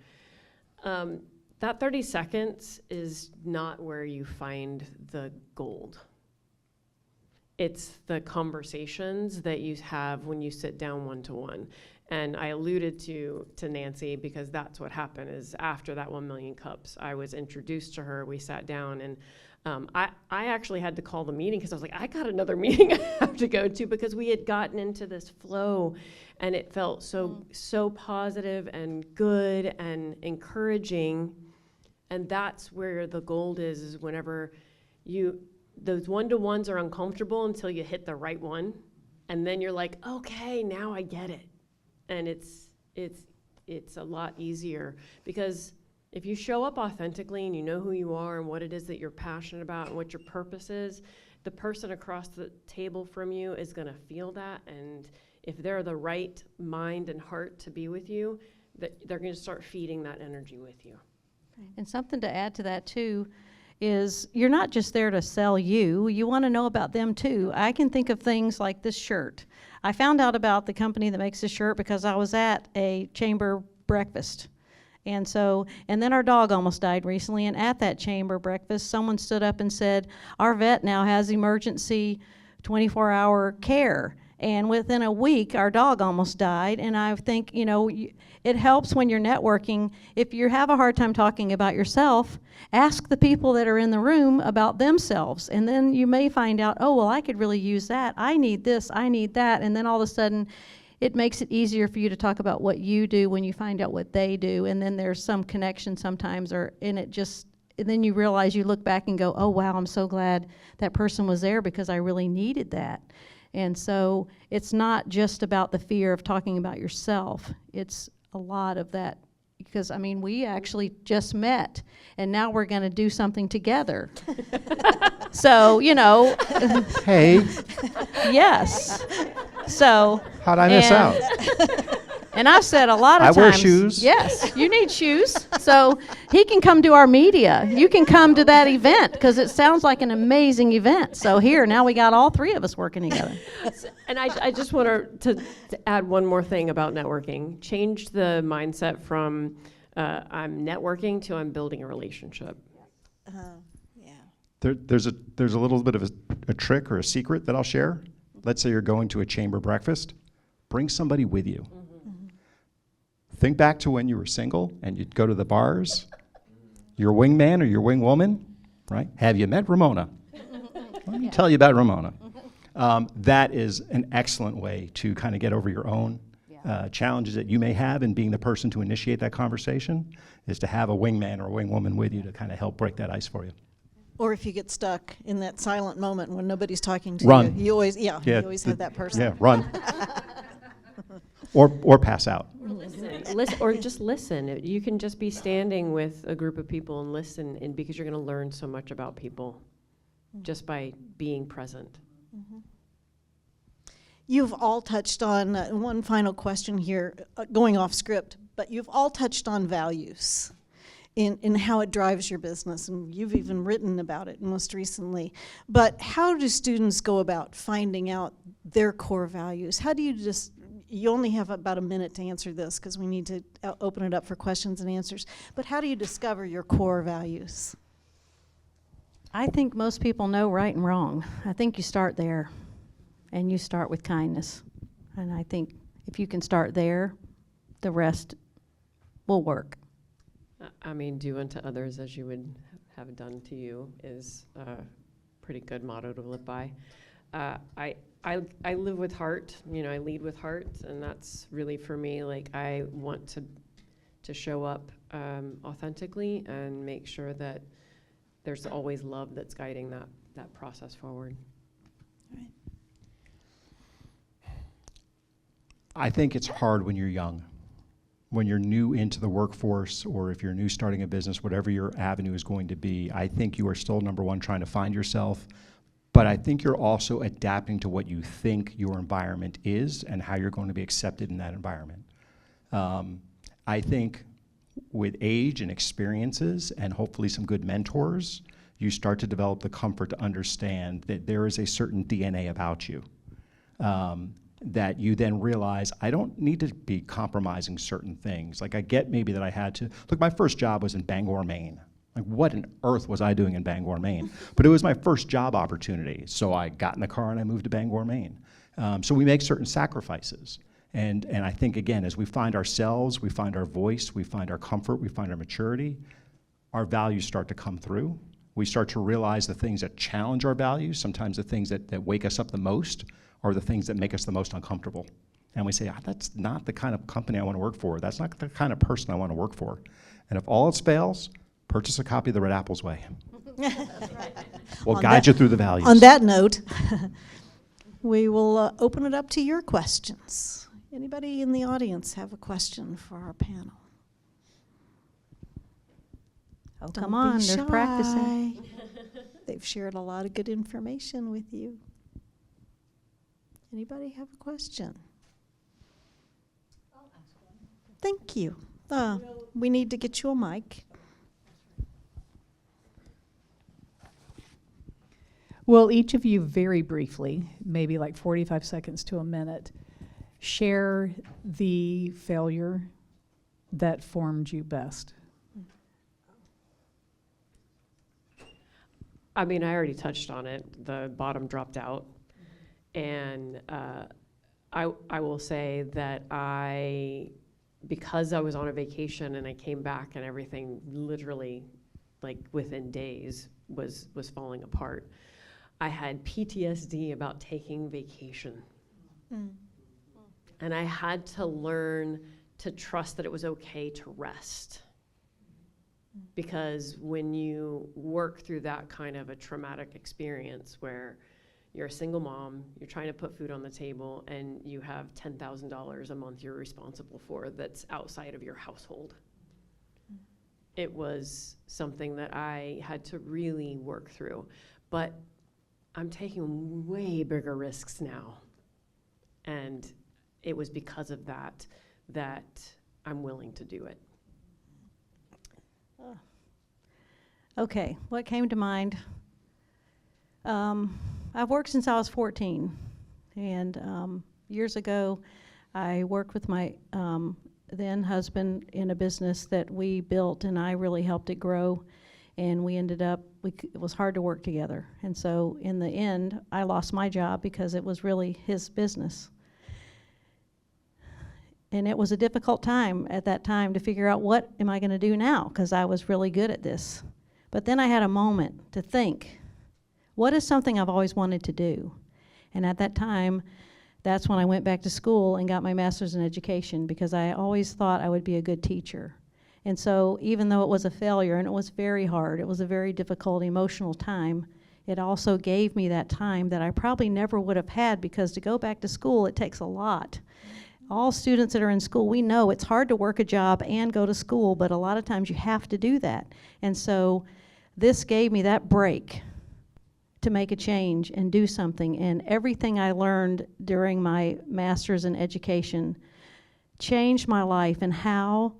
That 30 seconds is not where you find the gold. It's the conversations that you have when you sit down one-to-one. And I alluded to Nancy because that's what happened is after that 1 million cups, I was introduced to her, we sat down, and I actually had to call the meeting because I was like, I got another meeting I have to go to because we had gotten into this flow and it felt so positive and good and encouraging. And that's where the gold is whenever those one-to-ones are uncomfortable until you hit the right one. And then you're like, okay, now I get it. And it's a lot easier because if you show up authentically and you know who you are and what it is that you're passionate about and what your purpose is, the person across the table from you is going to feel that. And if they're the right mind and heart to be with you, they're going to start feeding that energy with you. And something to add to that too is you're not just there to sell you. You want to know about them too. I can think of things like this shirt. I found out about the company that makes this shirt because I was at a chamber breakfast. And then our dog almost died recently, and at that chamber breakfast, someone stood up and said, our vet now has emergency 24-hour care. And within a week, our dog almost died. And I think, it helps when you're networking. If you have a hard time talking about yourself, ask the people that are in the room about themselves. And then you may find out, oh, well, I could really use that. I need this, I need that. And then all of a sudden, it makes it easier for you to talk about what you do when you find out what they do. And then there's some connection sometimes, and then you realize, you look back and go, oh, wow, I'm so glad that person was there because I really needed that. And so it's not just about the fear of talking about yourself. It's a lot of that because, we actually just met and now we're going to do something together. So, Hey, yes. So. how'd I miss out? And I've said a lot of times. I wear shoes. Yes, you need shoes. So he can come to our media. You can come to that event because it sounds like an amazing event. So now we got all three of us working together. And I just want to add one more thing about networking. Change the mindset from I'm networking to I'm building a relationship. There's a little bit of a trick or a secret that I'll share. Let's say you're going to a chamber breakfast. Bring somebody with you. Think back to when you were single and you'd go to the bars. Your wingman or your wingwoman, right? Have you met Ramona? Let me tell you about Ramona. That is an excellent way to kind of get over your own challenges that you may have in being the person to initiate that conversation, is to have a wingman or a wingwoman with you to kind of help break that ice for you. Or if you get stuck in that silent moment when nobody's talking to Run. you, you always have that person. Yeah, run. Or pass out. Listen, or just listen. You can just be standing with a group of people and listen, and because you're going to learn so much about people just by being present. You've all touched on, one final question here, going off script, but you've all touched on values in how it drives your business, and you've even written about it most recently. But how do students go about finding out their core values? How do you only have about a minute to answer this because we need to open it up for questions and answers, but how do you discover your core values? I think most people know right and wrong. I think you start there, and you start with kindness. And I think if you can start there, the rest will work. Do unto others as you would have done to you is a pretty good motto to live by. I live with heart, I lead with heart, and that's really for me, like I want to show up authentically and make sure that there's always love that's guiding that process forward. Right. I think it's hard when you're young. When you're new into the workforce, or if you're new starting a business, whatever your avenue is going to be, I think you are still, number one, trying to find yourself. But I think you're also adapting to what you think your environment is and how you're going to be accepted in that environment. I think with age and experiences and hopefully some good mentors, you start to develop the comfort to understand that there is a certain DNA about you. That you then realize, I don't need to be compromising certain things. Like, I get maybe that I had to, look, my first job was in Bangor, Maine. Like, what on earth was I doing in Bangor, Maine? But it was my first job opportunity, so I got in the car and I moved to Bangor, Maine. So we make certain sacrifices. And I think, again, as we find ourselves, we find our voice, we find our comfort, we find our maturity, our values start to come through. We start to realize the things that challenge our values, sometimes the things that wake us up the most, are the things that make us the most uncomfortable. And we say, that's not the kind of company I want to work for. That's not the kind of person I want to work for. And if all else fails, purchase a copy of The Red Apple's Way. We'll guide you through the values. On that note, we will open it up to your questions. Anybody in the audience have a question for our panel? Oh, Don't come on, be there's practicing. shy. They've shared a lot of good information with you. Anybody have a question? I'll ask one. Thank you. We need to get you a mic. Will each of you very briefly, maybe like 45 seconds to a minute, share the failure that formed you best? I mean, I already touched on it. The bottom dropped out. And I will say that because I was on a vacation and I came back and everything literally, like within days, was falling apart. I had PTSD about taking vacation. And I had to learn to trust that it was okay to rest. Because when you work through that kind of a traumatic experience where you're a single mom, you're trying to put food on the table, and you have $10,000 a month you're responsible for that's outside of your household. It was something that I had to really work through. But I'm taking way bigger risks now. And it was because of that I'm willing to do it. Okay, what came to mind? I've worked since I was 14, and years ago, I worked with my then husband in a business that we built, and I really helped it grow, and we ended up, it was hard to work together, and so in the end, I lost my job because it was really his business. And it was a difficult time at that time to figure out, what am I going to do now, because I was really good at this. But then I had a moment to think, what is something I've always wanted to do? And at that time, that's when I went back to school and got my master's in education, because I always thought I would be a good teacher. And so even though it was a failure, and it was very hard, it was a very difficult emotional time, it also gave me that time that I probably never would have had, because to go back to school, it takes a lot. All students that are in school, we know it's hard to work a job and go to school, but a lot of times you have to do that. And so this gave me that break to make a change and do something. And everything I learned during my master's in education changed my life, and how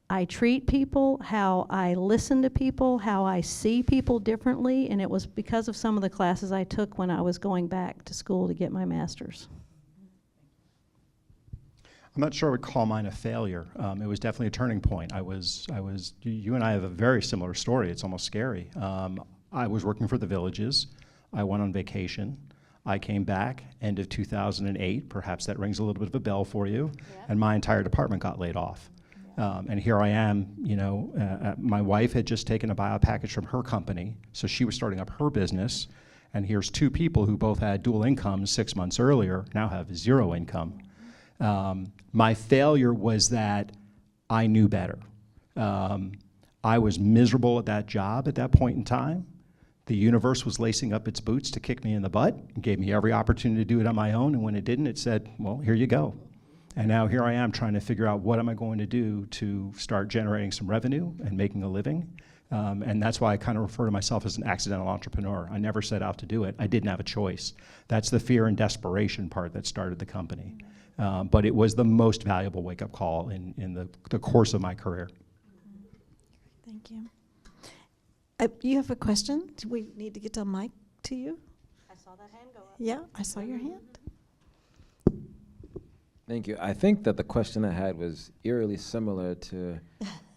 I treat people, how I listen to people, how I see people differently. And it was because of some of the classes I took when I was going back to school to get my master's. I'm not sure I would call mine a failure. It was definitely a turning point. You and I have a very similar story. It's almost scary. I was working for the Villages. I went on vacation. I came back end of 2008. Perhaps that rings a little bit of a bell for you. Yeah. And my entire department got laid off. Yeah. And here I am, my wife had just taken a buyout package from her company, so she was starting up her business. And here's two people who both had dual incomes 6 months earlier, now have zero income. My failure was that I knew better. I was miserable at that job at that point in time. The universe was lacing up its boots to kick me in the butt and gave me every opportunity to do it on my own, and when it didn't, it said, well, here you go. And now here I am trying to figure out, what am I going to do to start generating some revenue and making a living? And that's why I kind of refer to myself as an accidental entrepreneur. I never set out to do it. I didn't have a choice. That's the fear and desperation part that started the company. But it was the most valuable wake-up call in the course of my career. Thank you. You have a question? Do we need to get a mic to you? I saw that hand go up. Yeah, I saw your hand. Thank you. I think that the question I had was eerily similar to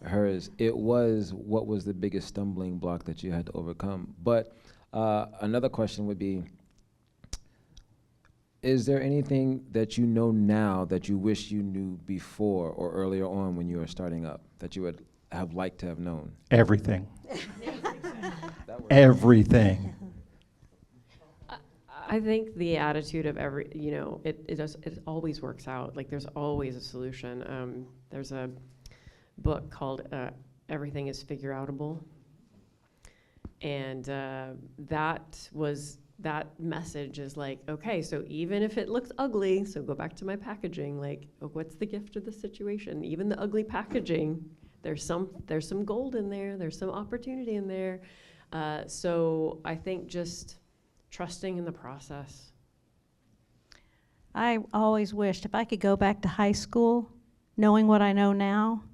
hers. It was, what was the biggest stumbling block that you had to overcome? But another question would be, is there anything that you know now that you wish you knew before or earlier on when you were starting up that you would have liked to have known? Everything. Everything. I think the attitude of it always works out. Like, there's always a solution. There's a book called Everything is Figure-Outable. And that message is like, okay, so even if it looks ugly, so go back to my packaging, like, what's the gift of the situation? Even the ugly packaging, there's some gold in there, there's some opportunity in there. So I think just trusting in the process. I always wished if I could go back to high school, knowing what I know now,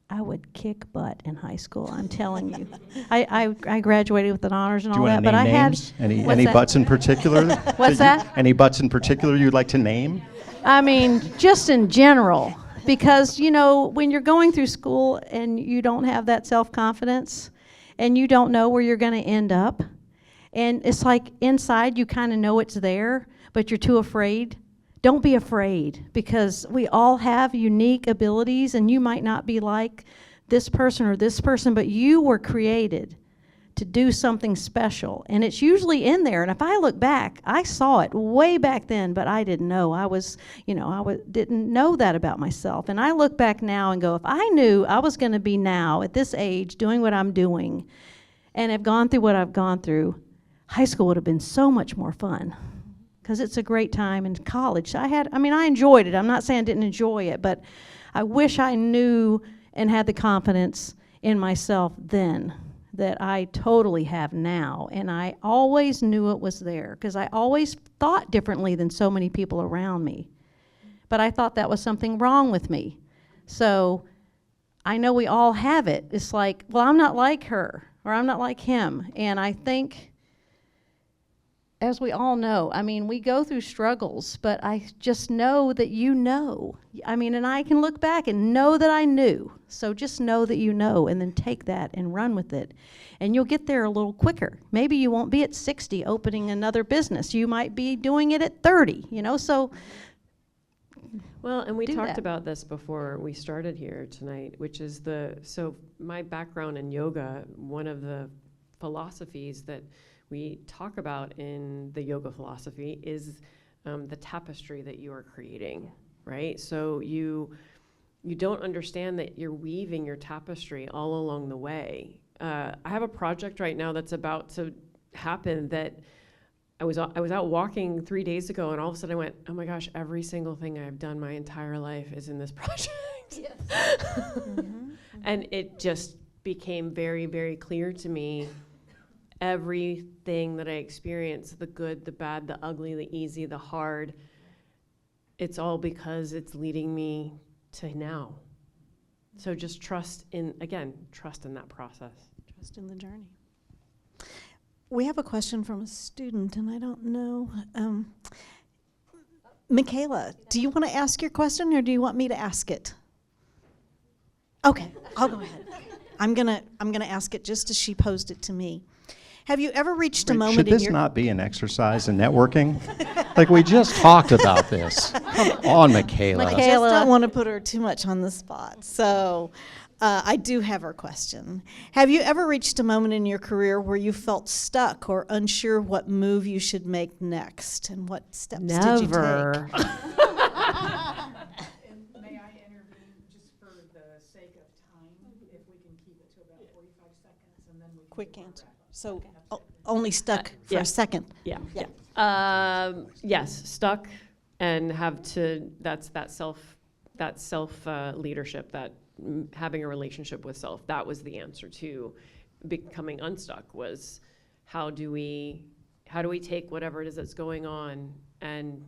I would kick butt in high school. I'm telling you. I graduated with an honors and Do you all want that, to but name I had. names? What's Any that? butts in particular? What's that? Any butts in particular you'd like to name? I mean, just in general, because, when you're going through school and you don't have that self-confidence and you don't know where you're going to end up, and it's like inside you kind of know it's there, but you're too afraid. Don't be afraid, because we all have unique abilities, and you might not be like this person or this person, but you were created to do something special, and it's usually in there. And if I look back, I saw it way back then, but I didn't know. Didn't know that about myself. And I look back now and go, if I knew I was going to be now at this age doing what I'm doing and have gone through what I've gone through, high school would have been so much more fun, because it's a great time. In college, I enjoyed it. I'm not saying I didn't enjoy it, but I wish I knew and had the confidence in myself then that I totally have now. And I always knew it was there, because I always thought differently than so many people around me. But I thought that was something wrong with me. So I know we all have it. It's like, well, I'm not like her, or I'm not like him. And I think, as we all know, we go through struggles, but I just know that and I can look back and know that I knew. So just know that you know, and then take that and run with it. And you'll get there a little quicker. Maybe you won't be at 60 opening another business. You might be doing it at 30, so. Well, and we Do talked that. about this before we started here tonight, which is so my background in yoga, one of the philosophies that we talk about in the yoga philosophy is the tapestry that you are creating, right? So you don't understand that you're weaving your tapestry all along the way. I have a project right now that's about to happen that I was out walking 3 days ago, and all of a sudden I went, oh my gosh, every single thing I've done my entire life is in this project. Yes. Mm-hmm. And it just became very, very clear to me, everything that I experienced, the good, the bad, the ugly, the easy, the hard, it's all because it's leading me to now. So just trust in that process. Trust in the journey. We have a question from a student, and I don't know. Michaela, do you want to ask your question, or do you want me to ask it? Okay, I'll go ahead. I'm gonna ask it just as she posed it to me. Have you ever reached a moment Should in this your... not be an exercise in networking? Like, we just talked about this. Come on, Michaela. I just don't want to put her too much on the spot. So I do have her question. Have you ever reached a moment in your career where you felt stuck or unsure what move you should make next? And what steps did you take? Never. May I intervene just for the sake of time, if we can keep it to about 45 seconds, and then we can Quick do our answer. wrap-up. So only stuck for yeah. a second. Yeah. Yeah. Yes, stuck, and have to. That's that self leadership. That having a relationship with self. That was the answer to becoming unstuck. Was how do we take whatever it is that's going on and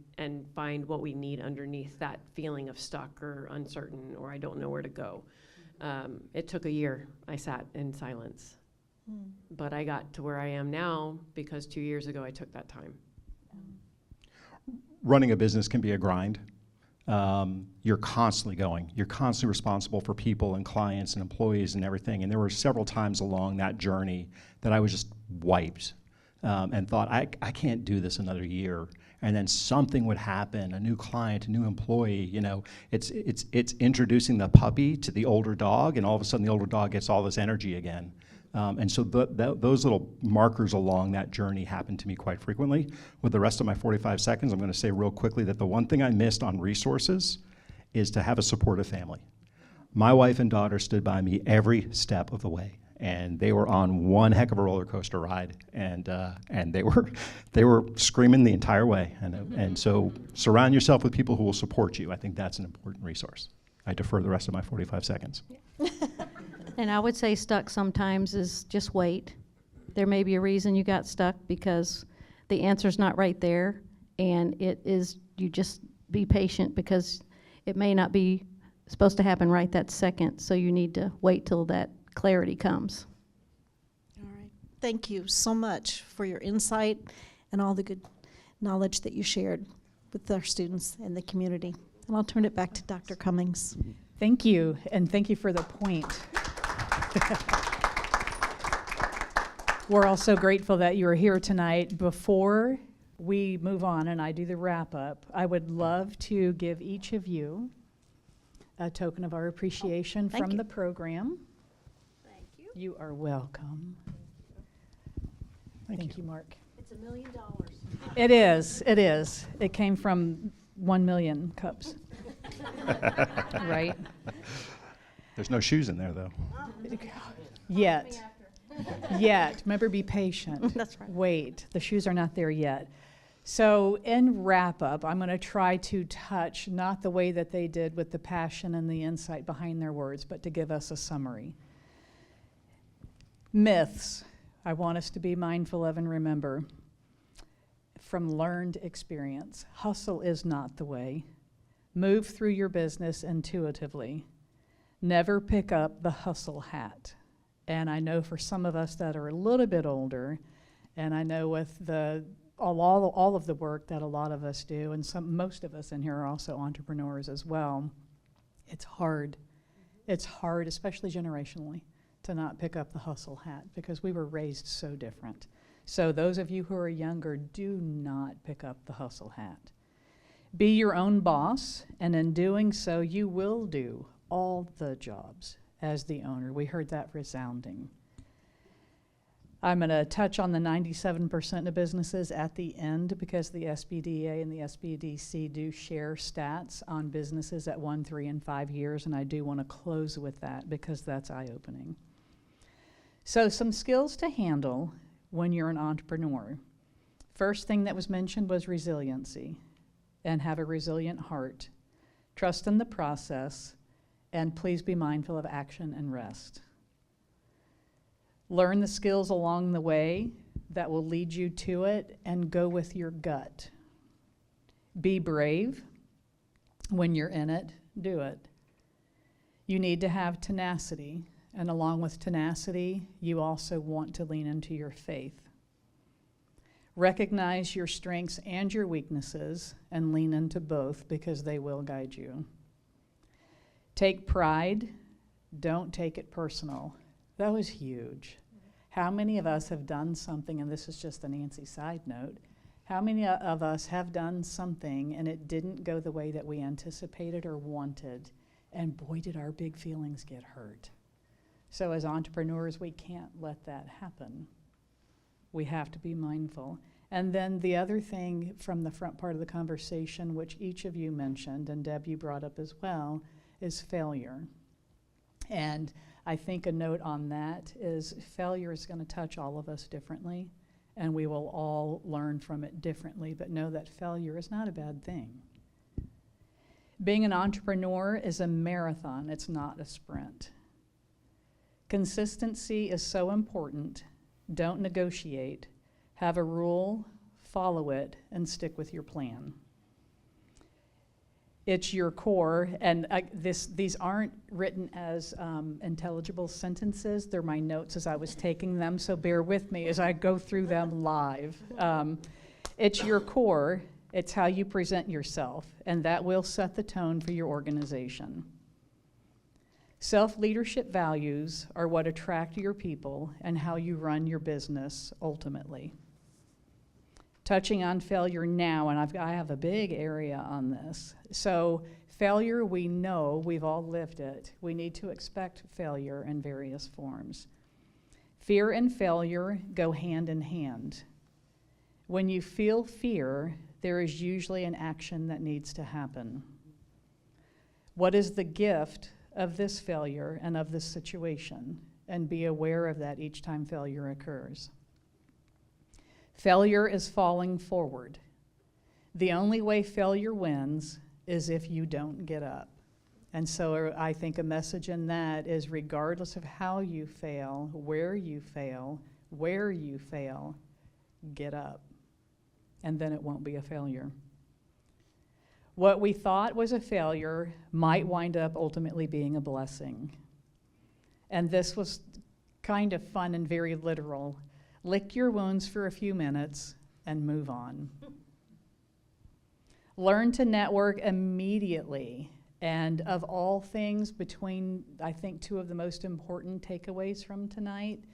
find what we need underneath that feeling of stuck or uncertain or I don't know where to go. It took a year. I sat in silence. But I got to where I am now because 2 years ago I took that time. Running a business can be a grind. You're constantly going. You're constantly responsible for people and clients and employees and everything. And there were several times along that journey that I was just wiped and thought, I can't do this another year. And then something would happen, a new client, a new employee, you know, it's introducing the puppy to the older dog, and all of a sudden the older dog gets all this energy again. And so those little markers along that journey happen to me quite frequently. With the rest of my 45 seconds, I'm going to say real quickly that the one thing I missed on resources is to have a supportive family. My wife and daughter stood by me every step of the way, and they were on one heck of a roller coaster ride, and they were screaming the entire way. And so surround yourself with people who will support you. I think that's an important resource. I defer the rest of my 45 seconds. And I would say stuck sometimes is just wait. There may be a reason you got stuck because the answer's not right there, and it is, you just be patient because it may not be supposed to happen right that second, so you need to wait till that clarity comes. All right. Thank you so much for your insight and all the good knowledge that you shared with our students and the community. And I'll turn it back to Dr. Cummings. Thank you, and thank you for the point. We're also grateful that you are here tonight. Before we move on and I do the wrap up, I would love to give each of you a token of our appreciation thank from you. the program. Thank you. You are welcome. Thank you, Mark. It's $1 million. It is, it is. It came from 1 million cups. Right? There's no shoes in there, though. Yet. Yet. Remember, be patient. That's right. Wait. The shoes are not there yet. So in wrap up, I'm going to try to touch not the way that they did with the passion and the insight behind their words, but to give us a summary. Myths I want us to be mindful of and remember from learned experience. Hustle is not the way. Move through your business intuitively. Never pick up the hustle hat. And I know for some of us that are a little bit older, and I know with all of the work that a lot of us do, and most of us in here are also entrepreneurs as well, it's hard. It's hard, especially generationally, to not pick up the hustle hat because we were raised so different. So those of you who are younger, do not pick up the hustle hat. Be your own boss, and in doing so, you will do all the jobs as the owner. We heard that resounding. I'm going to touch on the 97% of businesses at the end because the SBDA and the SBDC do share stats on businesses at 1, 3, and 5 years, and I do want to close with that because that's eye-opening. So some skills to handle when you're an entrepreneur. First thing that was mentioned was resiliency, and have a resilient heart. Trust in the process, and please be mindful of action and rest. Learn the skills along the way that will lead you to it, and go with your gut. Be brave. When you're in it, do it. You need to have tenacity, and along with tenacity, you also want to lean into your faith. Recognize your strengths and your weaknesses and lean into both because they will guide you. Take pride. Don't take it personal. That was huge. How many of us have done something, and this is just a Nancy side note, how many of us have done something and it didn't go the way that we anticipated or wanted, and boy, did our big feelings get hurt. So as entrepreneurs, we can't let that happen. We have to be mindful. And then the other thing from the front part of the conversation, which each of you mentioned, and Deb, you brought up as well, is failure. And I think a note on that is failure is going to touch all of us differently, and we will all learn from it differently, but know that failure is not a bad thing. Being an entrepreneur is a marathon, it's not a sprint. Consistency is so important. Don't negotiate. Have a rule, follow it, and stick with your plan. It's your core, and these aren't written as intelligible sentences. They're my notes as I was taking them, so bear with me as I go through them live. It's your core. It's how you present yourself, and that will set the tone for your organization. Self-leadership values are what attract your people and how you run your business ultimately. Touching on failure now, and I have a big area on this. So failure, we know, we've all lived it. We need to expect failure in various forms. Fear and failure go hand in hand. When you feel fear, there is usually an action that needs to happen. What is the gift of this failure and of this situation? And be aware of that each time failure occurs. Failure is falling forward. The only way failure wins is if you don't get up. And so I think a message in that is regardless of how you fail, where you fail, get up. And then it won't be a failure. What we thought was a failure might wind up ultimately being a blessing. And this was kind of fun and very literal. Lick your wounds for a few minutes and move on. Learn to network immediately. And of all things, between, I think, two of the most important takeaways from tonight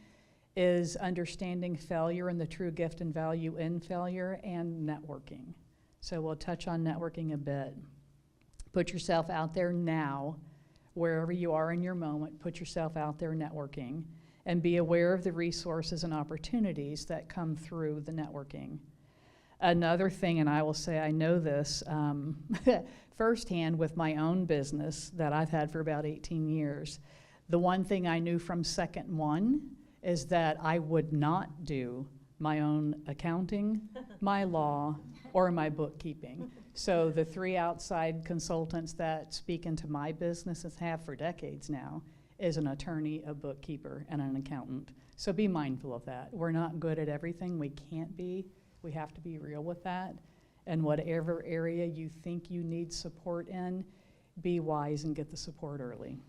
is understanding failure and the true gift and value in failure and networking. So we'll touch on networking a bit. Put yourself out there now, wherever you are in your moment, put yourself out there networking, and be aware of the resources and opportunities that come through the networking. Another thing, and I will say I know this firsthand with my own business that I've had for about 18 years, the one thing I knew from second one is that I would not do my own accounting, my law, or my bookkeeping. So the 3 outside consultants that speak into my business and have for decades now is an attorney, a bookkeeper, and an accountant. So be mindful of that. We're not good at everything. We can't be. We have to be real with that. And whatever area you think you need support in, be wise and get the support early.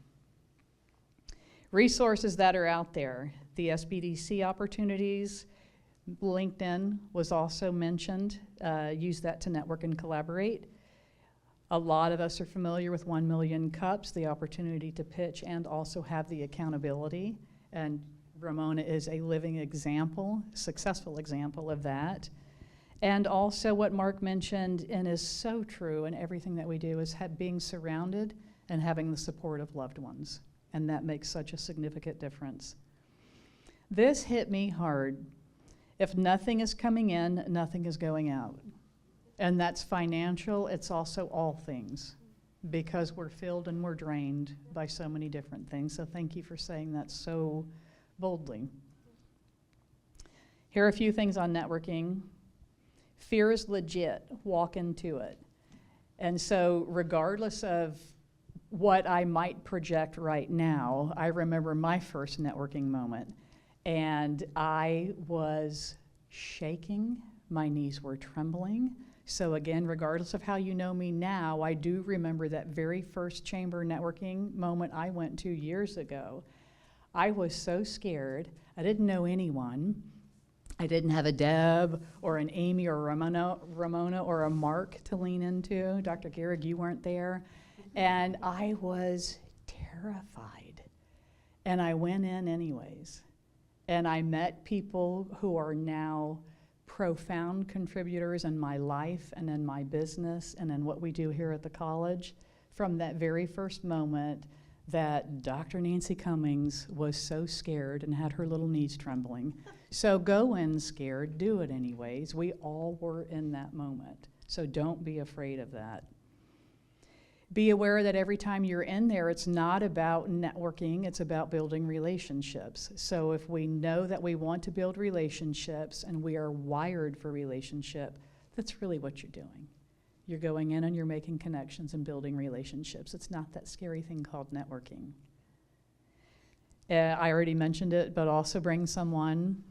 Resources that are out there, the SBDC opportunities, LinkedIn was also mentioned. Use that to network and collaborate. A lot of us are familiar with 1 Million Cups, the opportunity to pitch and also have the accountability. And Ramona is a living example, successful example of that. And also what Mark mentioned, and is so true in everything that we do, is being surrounded and having the support of loved ones. And that makes such a significant difference. This hit me hard. If nothing is coming in, nothing is going out. And that's financial, it's also all things, because we're filled and we're drained by so many different things. So thank you for saying that so boldly. Here are a few things on networking. Fear is legit, walk into it. And so regardless of what I might project right now, I remember my first networking moment, and I was shaking, my knees were trembling. So again, regardless of how you know me now, I do remember that very first chamber networking moment I went to years ago. I was so scared. I didn't know anyone. I didn't have a Deb or an Amy or Ramona or a Mark to lean into. Dr. Gehrig, you weren't there. And I was terrified. And I went in anyways. And I met people who are now profound contributors in my life and in my business and in what we do here at the college from that very first moment that Dr. Nancy Cummings was so scared and had her little knees trembling. So go in scared, do it anyways. We all were in that moment. So don't be afraid of that. Be aware that every time you're in there, it's not about networking, it's about building relationships. So if we know that we want to build relationships and we are wired for relationship, that's really what you're doing. You're going in and you're making connections and building relationships. It's not that scary thing called networking. I already mentioned it, but also bring someone.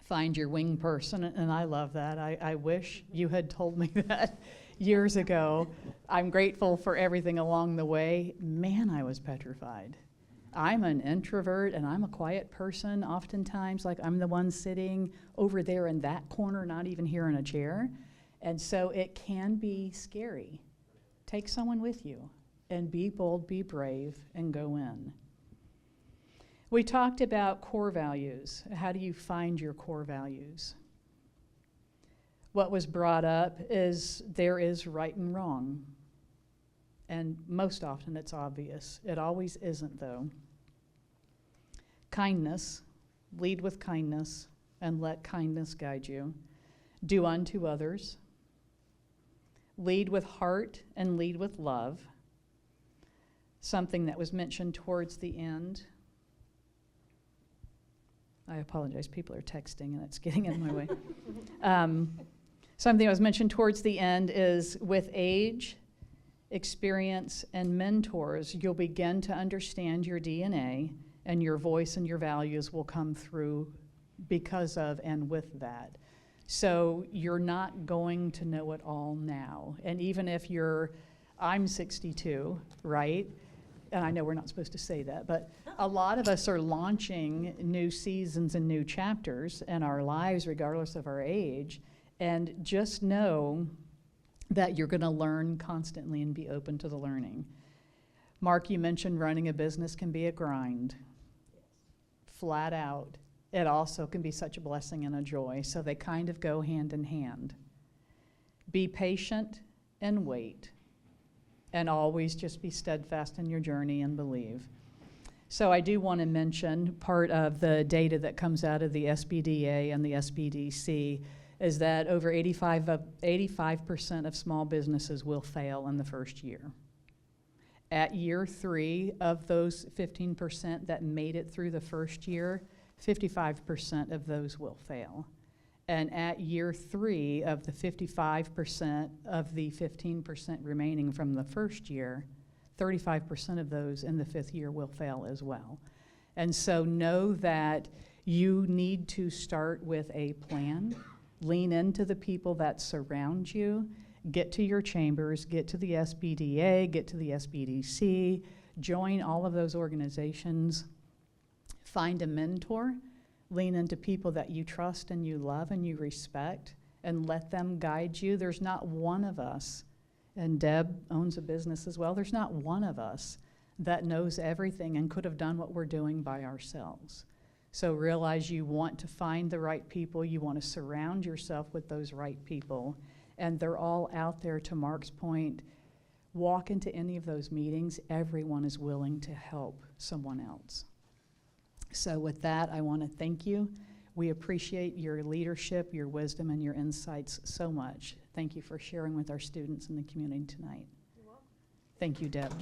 Find your wing person, and I love that. I wish you had told me that years ago. I'm grateful for everything along the way. Man, I was petrified. I'm an introvert and I'm a quiet person oftentimes, like I'm the one sitting over there in that corner, not even here in a chair. And so it can be scary. Take someone with you and be bold, be brave, and go in. We talked about core values. How do you find your core values? What was brought up is there is right and wrong. And most often it's obvious. It always isn't, though. Kindness, lead with kindness, and let kindness guide you. Do unto others. Lead with heart and lead with love. Something that was mentioned towards the end. I apologize, people are texting and it's getting in my way. Something that was mentioned towards the end is with age, experience, and mentors, you'll begin to understand your DNA, and your voice and your values will come through because of and with that. So you're not going to know it all now. And even if I'm 62, right? And I know we're not supposed to say that, but a lot of us are launching new seasons and new chapters in our lives, regardless of our age. And just know that you're going to learn constantly and be open to the learning. Mark, you mentioned running a business can be a grind. Flat out. It also can be such a blessing and a joy. So they kind of go hand in hand. Be patient and wait. And always just be steadfast in your journey and believe. So I do want to mention part of the data that comes out of the SBDA and the SBDC is that over 85% of small businesses will fail in the first year. At year 3 of those 15% that made it through the first year, 55% of those will fail. And at year 3 of the 55% of the 15% remaining from the first year, 35% of those in the 5th year will fail as well. And so know that you need to start with a plan, lean into the people that surround you, get to your chambers, get to the SBDA, get to the SBDC, join all of those organizations, find a mentor, lean into people that you trust and you love and you respect, and let them guide you. There's not one of us, and Deb owns a business as well, there's not one of us that knows everything and could have done what we're doing by ourselves. So realize you want to find the right people, you want to surround yourself with those right people, and they're all out there. To Mark's point, walk into any of those meetings, everyone is willing to help someone else. So with that, I want to thank you. We appreciate your leadership, your wisdom, and your insights so much. Thank you for sharing with our students in the community tonight. You're welcome. Thank you, Deb.